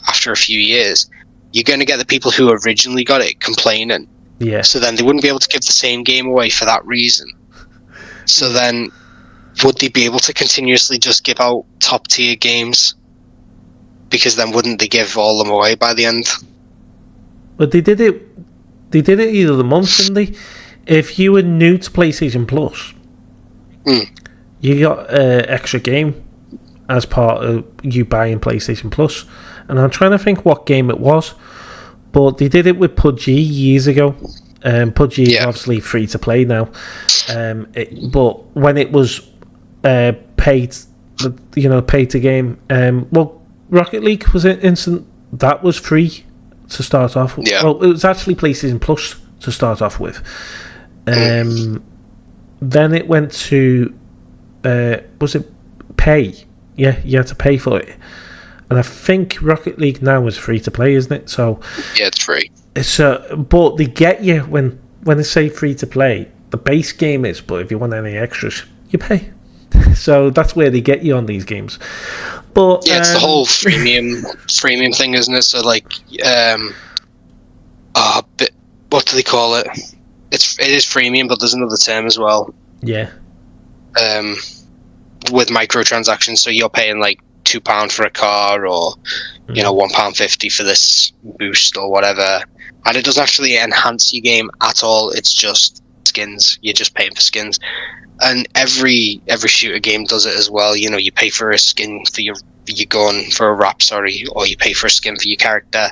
after a few years, you're going to get the people who originally got it complaining. Yeah. So then they wouldn't be able to give the same game away for that reason. So then, would they be able to continuously just give out top tier games? Because then wouldn't they give all them away by the end? But they did it either the month, didn't they? If you were new to PlayStation Plus, you got an extra game as part of you buying PlayStation Plus. And I'm trying to think what game it was, but they did it with PUBG years ago. PUBG is obviously free to play now. But when it was paid, pay to game, Rocket League was it instant. That was free to start off with. Yeah. Well, it was actually PlayStation Plus to start off with. Then it went to was it pay? Yeah, you had to pay for it. And I think Rocket League now is free to play, isn't it? So yeah, it's free. It's but they get you when they say free to play. The base game is, but if you want any extras, you pay. So that's where they get you on these games. But yeah, it's the whole freemium thing, isn't it? So like, what do they call it? It is freemium, but there's another term as well. Yeah. With microtransactions, so you're paying like £2 for a car, or £1.50 for this boost or whatever, and it doesn't actually enhance your game at all. It's just skins. You're just paying for skins, and every shooter game does it as well. You pay for a skin for your gun, for a wrap, or you pay for a skin for your character,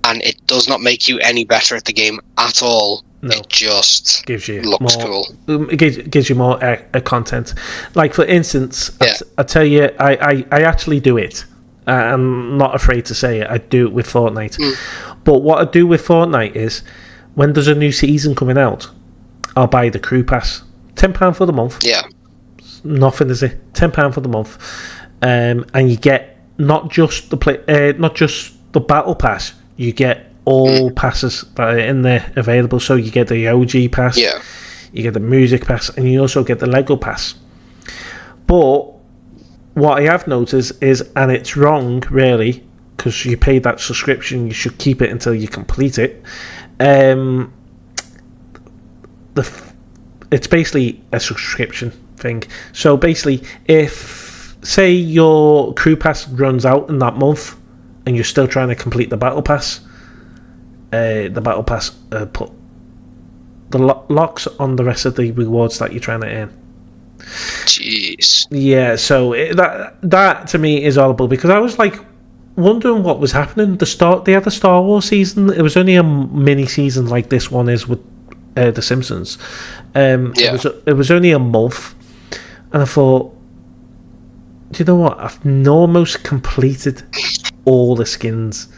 and it does not make you any better at the game at all. No. It just gives you looks more, cool. It gives you more content. Like, for instance, I tell you, I actually do it. I'm not afraid to say it. I do it with Fortnite. But what I do with Fortnite is, when there's a new season coming out, I'll buy the crew pass. £10 for the month. Yeah. Nothing, is it? £10 for the month. And you get not just the battle pass, you get all passes that are in there available. So you get the OG pass, you get the music pass, and you also get the Lego pass. But what I have noticed is, and it's wrong really, because you paid that subscription, you should keep it until you complete it. It's basically a subscription thing. So basically, if say your crew pass runs out in that month and you're still trying to complete the battle pass, put the locks on the rest of the rewards that you're trying to earn. Jeez. Yeah, so that to me is horrible, because I was like wondering what was happening. They had a Star Wars season. It was only a mini season like this one is with the Simpsons. It was only a month, and I thought, do you know what? I've almost completed all the skins.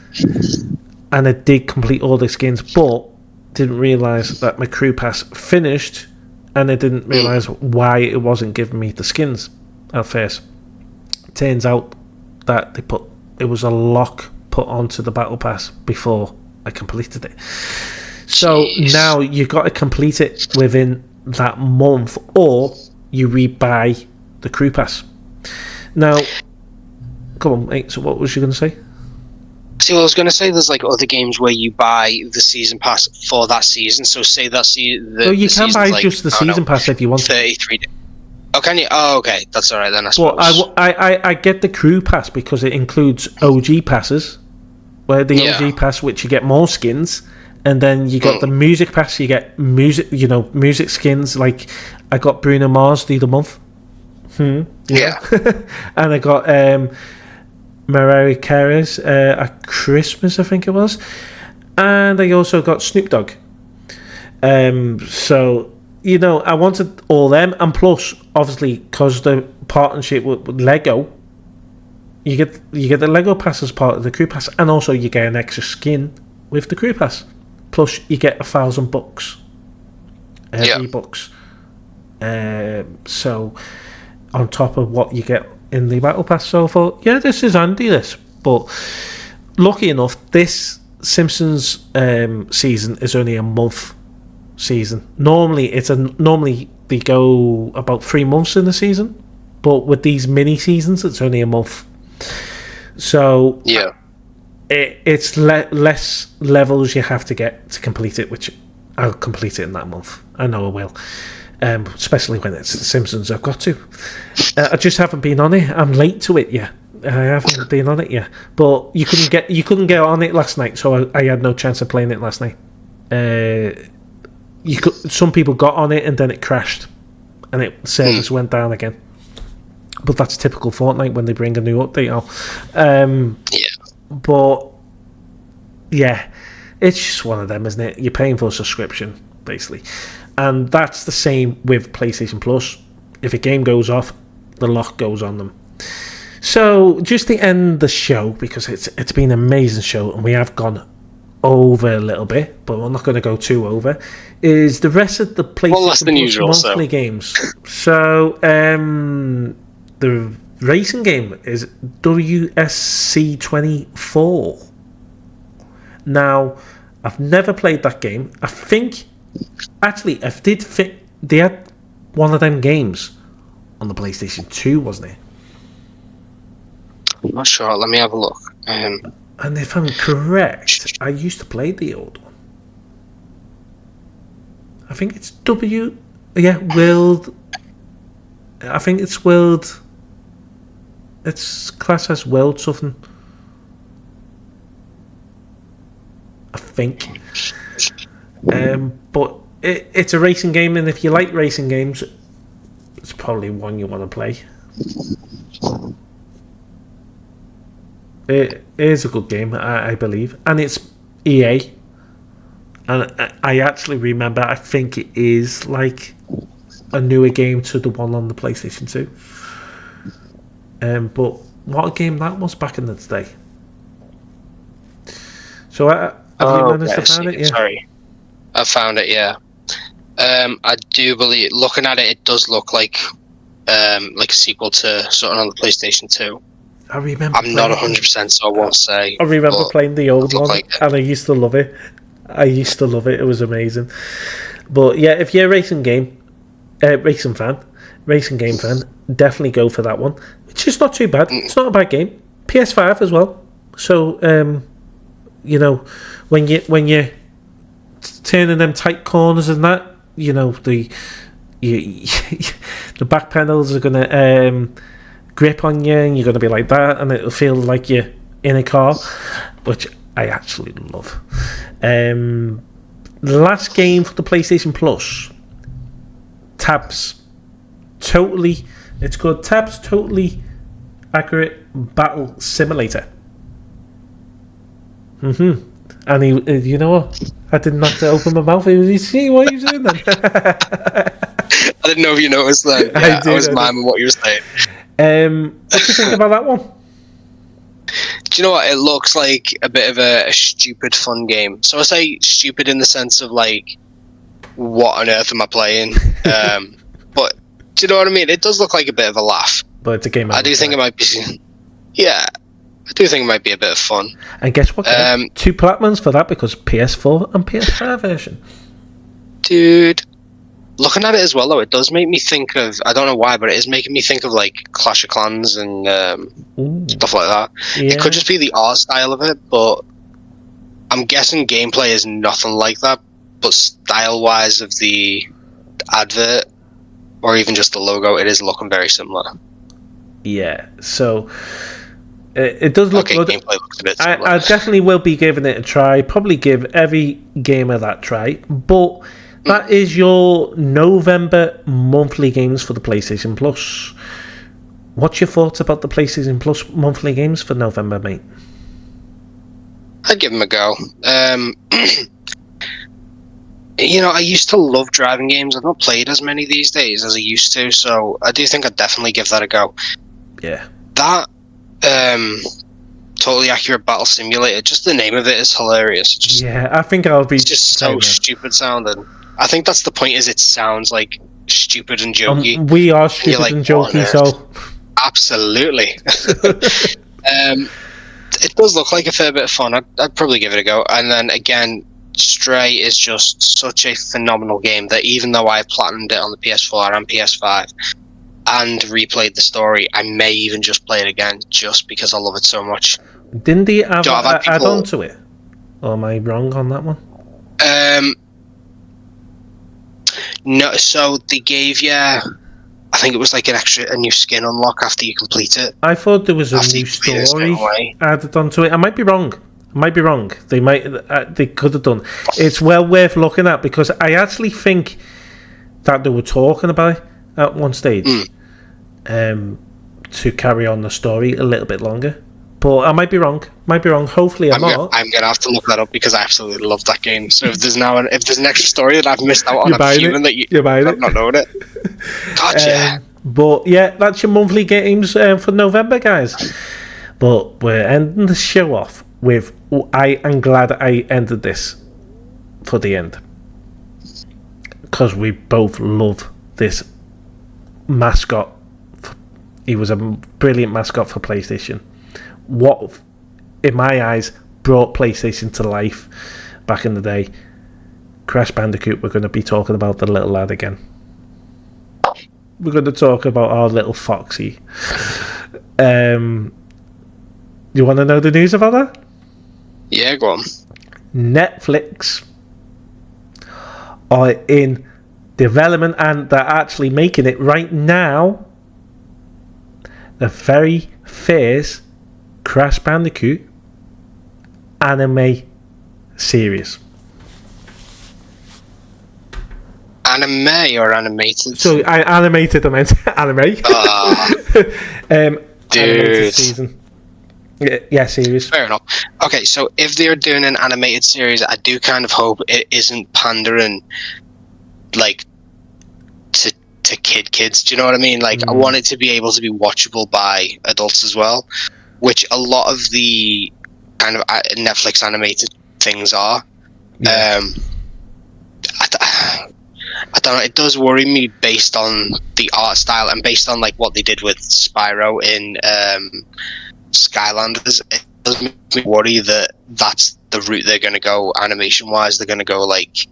And I did complete all the skins, but didn't realise that my crew pass finished, and I didn't realise why it wasn't giving me the skins at first. Turns out that it was a lock put onto the battle pass before I completed it. So now you've got to complete it within that month, or you rebuy the crew pass. Now, come on, mate, so what was you going to say? See, well, I was going to say there's like other games where you buy the season pass for that season. So say that you can buy like, just the season pass if you want 33 days. Oh, can you? Oh, okay. That's all right then, I suppose. Well, I get the crew pass because it includes OG passes, where the OG pass, which you get more skins, and then you got the music pass, you get music skins. Like, I got Bruno Mars the other month. Yeah. And I got Mariah Carey's at Christmas, I think it was, and I also got Snoop Dogg. So I wanted all them, and plus, obviously, because the partnership with Lego, you get the Lego pass as part of the crew pass, and also you get an extra skin with the crew pass. Plus, you get $1,000 V-Bucks. So on top of what you get in the battle pass. So I thought, this is handy, this. But lucky enough, this Simpsons season is only a month season. Normally they go about 3 months in the season, but with these mini seasons, it's only a month. So it's less levels you have to get to complete it, which I'll complete it in that month. I know I will. Especially when it's The Simpsons, I've got to. I just haven't been on it. I'm late to it, I haven't been on it yet. But you couldn't get on it last night, so I had no chance of playing it last night. Some people got on it and then it crashed, and service went down again. But that's typical Fortnite when they bring a new update out. But It's just one of them, isn't it? You're paying for a subscription, basically. And that's the same with PlayStation Plus. If a game goes off, the lock goes on them. So, just to end the show, because it's been an amazing show, and we have gone over a little bit, but we're not going to go too over, is the rest of the PlayStation Plus monthly games. So, the racing game is WSC24. Now, I've never played that game. I think, actually, they had one of them games on the PlayStation 2, wasn't it? I'm not sure. Let me have a look. And if I'm correct, I used to play the old one. I think it's World. I think it's World. It's classed as World something. I think. But it's a racing game, and if you like racing games, it's probably one you want to play. It is a good game, I believe, and it's EA. And I actually remember, I think it is like a newer game to the one on the PlayStation 2. But what a game that was back in the day. So have you managed to find it? Yeah. Sorry, I found it. Yeah, I do believe. Looking at it, it does look like a sequel to something on the PlayStation 2. I remember. I'm not 100%, so I won't say. I remember playing the old one, and I used to love it. It was amazing. But yeah, if you're a racing game fan, definitely go for that one. Which is not too bad. It's not a bad game. PS5 as well. So when you're turning them tight corners and that, the back pedals are gonna grip on you, and you're gonna be like that, and it'll feel like you're in a car, which I actually love. The last game for the PlayStation Plus, Tabs. It's called Tabs Totally Accurate Battle Simulator. And you know what? I didn't have to open my mouth. You see what you doing then? I didn't know if you noticed that. Yeah, I was miming what you were saying. What do you think about that one? Do you know what? It looks like a bit of a stupid fun game. So I say stupid in the sense of like, what on earth am I playing? But do you know what I mean? It does look like a bit of a laugh. But it's a game. I do think it might be. Yeah, I do think it might be a bit of fun. And guess what? 2 platinums for that, because PS4 and PS5 version. Dude, looking at it as well, though, it does make me think of, I don't know why, but it is making me think of like Clash of Clans and stuff like that. Yeah. It could just be the art style of it, but I'm guessing gameplay is nothing like that. But style-wise of the advert, or even just the logo, it is looking very similar. Yeah, so it does look good. Gameplay looks a bit similar. I definitely will be giving it a try. Probably give every gamer that try. But that is your November monthly games for the PlayStation Plus. What's your thoughts about the PlayStation Plus monthly games for November, mate? I'd give them a go. I used to love driving games. I've not played as many these days as I used to, so I do think I'd definitely give that a go. Yeah. That Totally Accurate Battle Simulator, just the name of it is hilarious. I think I'll be... It's just so stupid sounding. I think that's the point, is it sounds like stupid and jokey. We are stupid and jokey, so... Absolutely. It does look like a fair bit of fun. I'd probably give it a go. And then again, Stray is just such a phenomenal game that even though I platinumed it on the PS4 and PS5 and replayed the story, I may even just play it again just because I love it so much. Didn't they add on to it? Or am I wrong on that one? No, so they gave you, I think it was like a new skin unlock after you complete it. I thought there was a new story added onto it. I might be wrong. They could have done. It's well worth looking at, because I actually think that they were talking about it at one stage to carry on the story a little bit longer. but I might be wrong. Hopefully I'm not. I'm gonna have to look that up because I absolutely love that game. So if there's an extra story that I've missed out on, You're I'm fuming that you're buying I've not known it. Gotcha. But yeah, that's your monthly games for November, guys. But we're ending the show off with. I am glad I ended this for the end because we both love this mascot. He was a brilliant mascot for PlayStation. What, in my eyes, brought PlayStation to life back in the day. Crash Bandicoot. We're going to be talking about the little lad again. We're going to talk about our little Foxy. You want to know the news about that? Yeah, go on. Netflix are in development and they're actually making it right now. The very first Crash Bandicoot anime series. Anime or animated? So animated, I meant anime. Animated season. Yeah, series. Fair enough. Okay, so if they're doing an animated series, I do kind of hope it isn't pandering, like, to kids. Do you know what I mean? Like, I want it to be able to be watchable by adults as well, which a lot of the kind of Netflix animated things are. Yeah. I don't know. It does worry me based on the art style and based on like what they did with Spyro in Skylanders. It does make me worry that that's the route they're going to go animation wise. They're going to go like,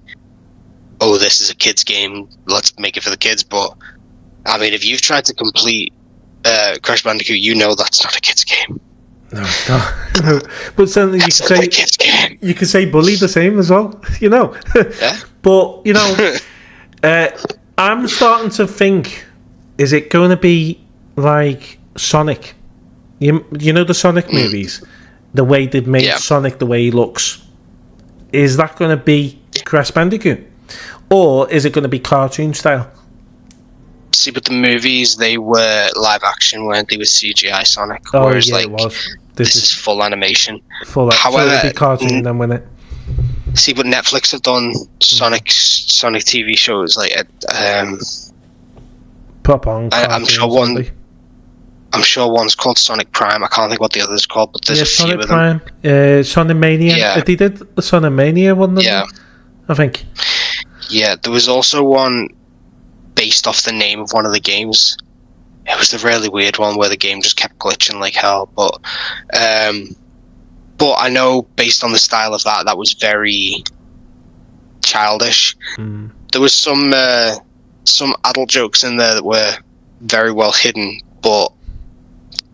oh, this is a kids game, let's make it for the kids. But I mean, if you've tried to complete Crash Bandicoot, you know that's not a kids game. No, it's not. But certainly you could say Bully the same as well, you know. Yeah. But, you know, I'm starting to think, is it going to be like Sonic? You know the Sonic movies? The way they've made Sonic, the way he looks. Is that going to be Crash Bandicoot? Or is it going to be cartoon style? See, but the movies, they were live action, weren't they, with CGI Sonic? Oh, whereas, yeah, like, it was. This is full animation. However, so it'll be cartoon then, wouldn't it? See, but Netflix have done Sonic TV shows, like, Pop on. I'm sure one's called Sonic Prime. I can't think what the other's called, but there's a few Sonic of them. Prime, Sonic Mania. Yeah. They did the Sonic Mania one, yeah. I think. Yeah, there was also one based off the name of one of the games. It was the really weird one where the game just kept glitching like hell. But I know based on the style of that was very childish. There was some adult jokes in there that were very well hidden, but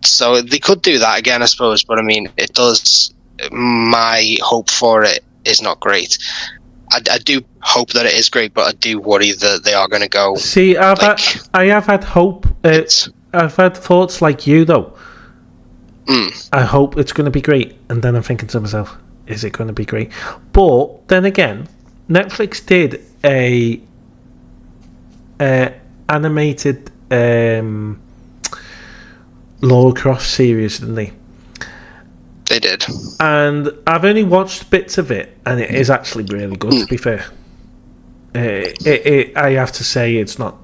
so they could do that again, I suppose. But I mean, it does. My hope for it is not great. I do hope that it is great, but I do worry that they are going to go. See, I have had hope. I've had thoughts like you, though. I hope it's going to be great, and then I'm thinking to myself, is it going to be great? But then again, Netflix did a animated Lara Croft series, didn't they? They did. And I've only watched bits of it, and it is actually really good, to be fair. I have to say, it's not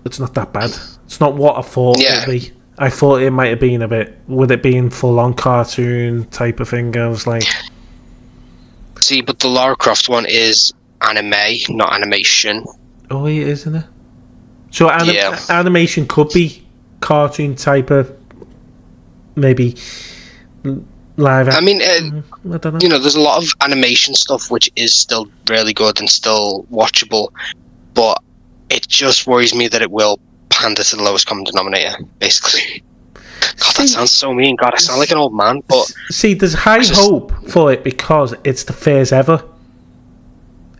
that bad. It's not what I thought it would be. I thought it might have been a bit, with it being full-on cartoon type of thing. I was like... See, but the Lara Croft one is anime, not animation. Oh, it is, isn't it? So animation could be cartoon type of, maybe... live. I mean, I don't know. You know, there's a lot of animation stuff which is still really good and still watchable, but it just worries me that it will pander to the lowest common denominator, basically. God, that sounds so mean. God, I sound like an old man, but... See, there's high hope for it because it's the first ever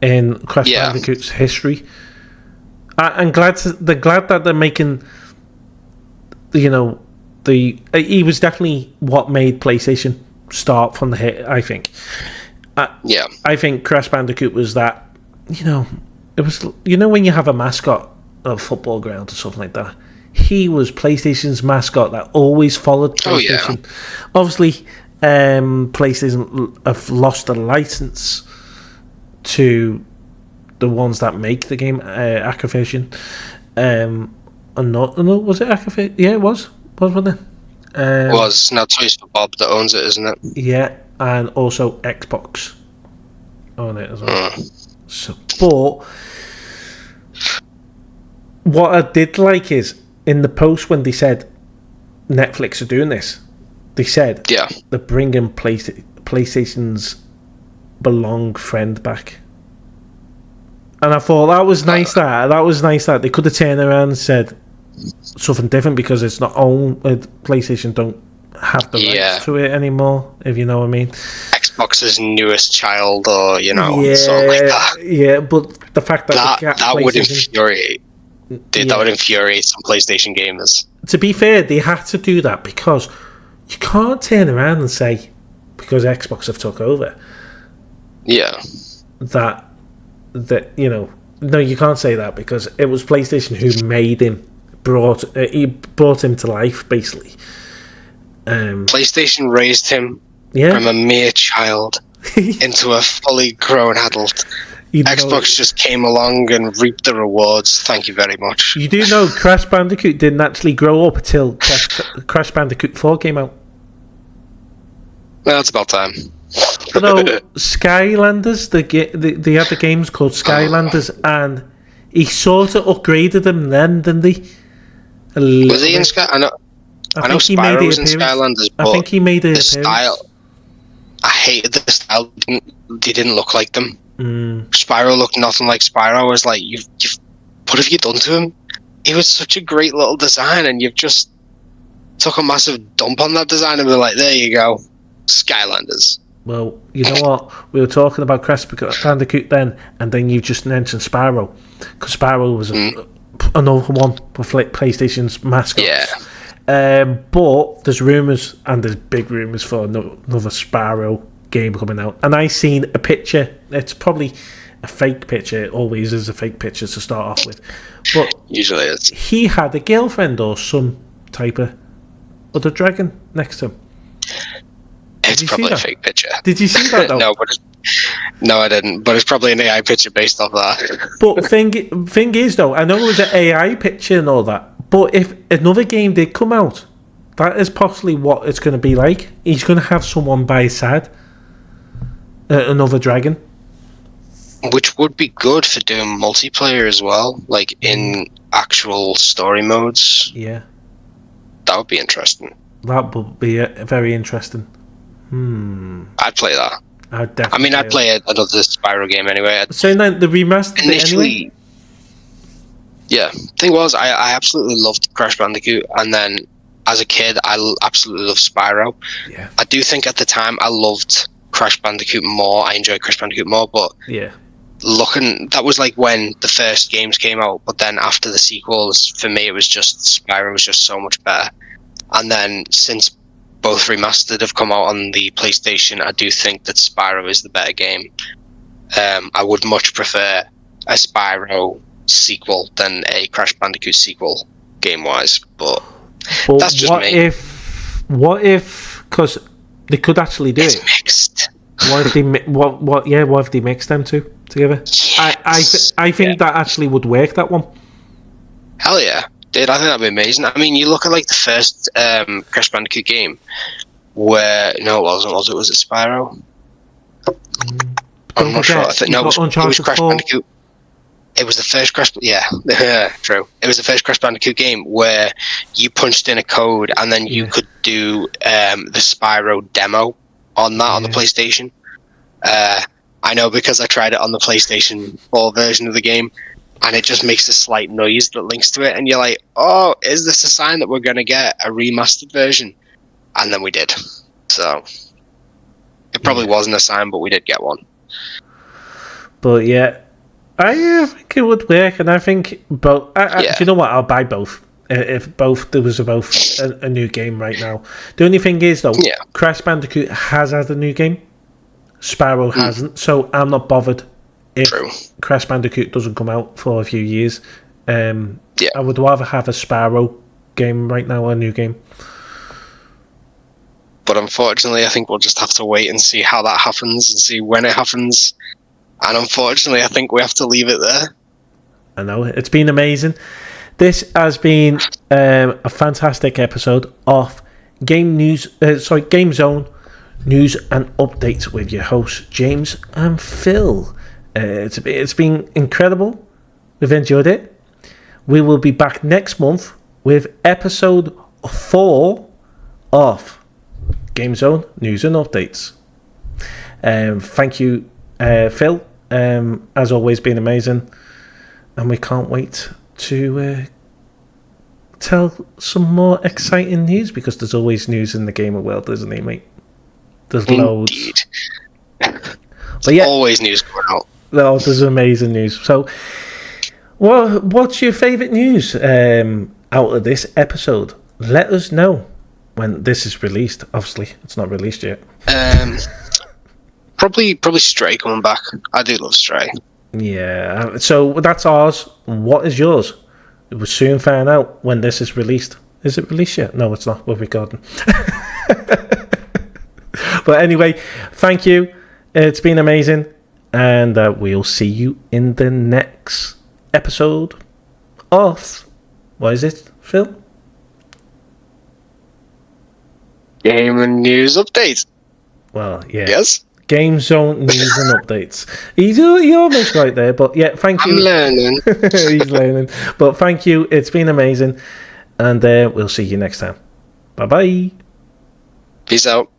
in Crash Bandicoot's history. I'm glad that they're making, you know, he was definitely what made PlayStation start from the hit, I think. I think Crash Bandicoot was that, you know, it was, you know, when you have a mascot at a football ground or something like that, he was PlayStation's mascot that always followed PlayStation. Obviously, PlayStation have lost the license to the ones that make the game, Activision. No, was it Activision? Yeah, it was. Wasn't it? It was. Now Toys for Bob that owns it, isn't it? Yeah, and also Xbox own it as well. So, but what I did like is in the post when they said Netflix are doing this, they said they're bringing PlayStation's belong friend back. And I thought that was nice. That was nice that they could have turned around and said something different because it's not owned. PlayStation don't have the rights to it anymore. If you know what I mean. Xbox's newest child, or something like that. Yeah, but the fact that that would infuriate. That would infuriate some PlayStation gamers. To be fair, they had to do that because you can't turn around and say because Xbox have took over. Yeah. That no, you can't say that because it was PlayStation who made him, brought him to life basically. PlayStation raised him from a mere child into a fully grown adult. Xbox just came along and reaped the rewards. Thank you very much. You do know Crash Bandicoot didn't actually grow up until Crash Bandicoot 4 came out. Well, it's about time. No, Skylanders. They had the games called Skylanders, and he sort of upgraded them then, didn't he? Was he in Sky? I know Spyro was in Skylanders, but I think he made the style. I hated the style. They didn't look like them. Spyro looked nothing like Spyro. I was like, what have you done to him? He was such a great little design, and you've just took a massive dump on that design and been like, there you go, Skylanders. Well, you know what? We were talking about Crash Bandicoot then, and then you just mentioned Spyro, because Spyro was another one with PlayStation's mascot. Yeah. But there's rumours, and there's big rumours for another Spyro game coming out. And I seen a picture. It's probably a fake picture. It always is a fake picture to start off with. But usually is. He had a girlfriend or some type of other dragon next to him. It's probably a fake picture. Did you see that though? No, I didn't. But it's probably an AI picture based off that. But thing is though, I know it was an AI picture and all that. But if another game did come out, that is possibly what it's going to be like. He's going to have someone by his side, another dragon, which would be good for doing multiplayer as well, like in actual story modes. Yeah, that would be interesting. That would be very interesting. I'd play that. I'd definitely. I'd play another Spyro game anyway. So now the remastered initially. Anyway? Yeah, thing was, I absolutely loved Crash Bandicoot, and then as a kid, I absolutely loved Spyro. Yeah. I do think at the time I loved Crash Bandicoot more. I enjoyed Crash Bandicoot more, but that was like when the first games came out. But then after the sequels, for me, it was just Spyro was just so much better. And then since both remastered have come out on the PlayStation, I do think that Spyro is the better game. I would much prefer a Spyro sequel than a Crash Bandicoot sequel, game-wise. But that's just me. What if? Because they could actually do it. Mixed. What if they? What if they mix them two together? Yes. I think that actually would work. That one. Hell yeah. Dude, I think that'd be amazing. I mean, you look at like the first Crash Bandicoot game, where it wasn't. Was it Spyro? I'm not sure. It was Crash Bandicoot. It was the first Crash. Yeah, true. It was the first Crash Bandicoot game where you punched in a code and then you could do the Spyro demo on the PlayStation. I know because I tried it on the PlayStation 4 version of the game. And it just makes a slight noise that links to it, and you're like, "Oh, is this a sign that we're going to get a remastered version?" And then we did. So it probably wasn't a sign, but we did get one. But yeah, I think it would work, and I think both. Do you know what? I'll buy both. If there was a new game right now. The only thing is though, Crash Bandicoot has had a new game. Spyro hasn't, so I'm not bothered. If Crash Bandicoot doesn't come out for a few years, I would rather have a Spyro game right now, a new game. But unfortunately, I think we'll just have to wait and see how that happens and see when it happens. And unfortunately, I think we have to leave it there. I know, it's been amazing. This has been a fantastic episode of Game Zone News and Updates with your hosts, James and Phil. It's been incredible. We've enjoyed it. We will be back next month with episode 4 of Game Zone News and Updates. Thank you, Phil. As always, been amazing. And we can't wait to tell some more exciting news, because there's always news in the gamer world, isn't there, mate? There's loads. But yeah, always news going out. Oh, there's amazing news. So, what's your favourite news out of this episode? Let us know when this is released. Obviously, it's not released yet. Probably Stray coming back. I do love Stray. Yeah, so that's ours. What is yours? We'll soon find out when this is released. Is it released yet? No, it's not. We're recording. But anyway, thank you. It's been amazing. And we'll see you in the next episode of... What is it, Phil? Game and News Update. Well, yeah. Yes? Game Zone News and Updates. You're almost right there, but yeah, thank you. I'm learning. He's learning. But thank you. It's been amazing. And we'll see you next time. Bye-bye. Peace out.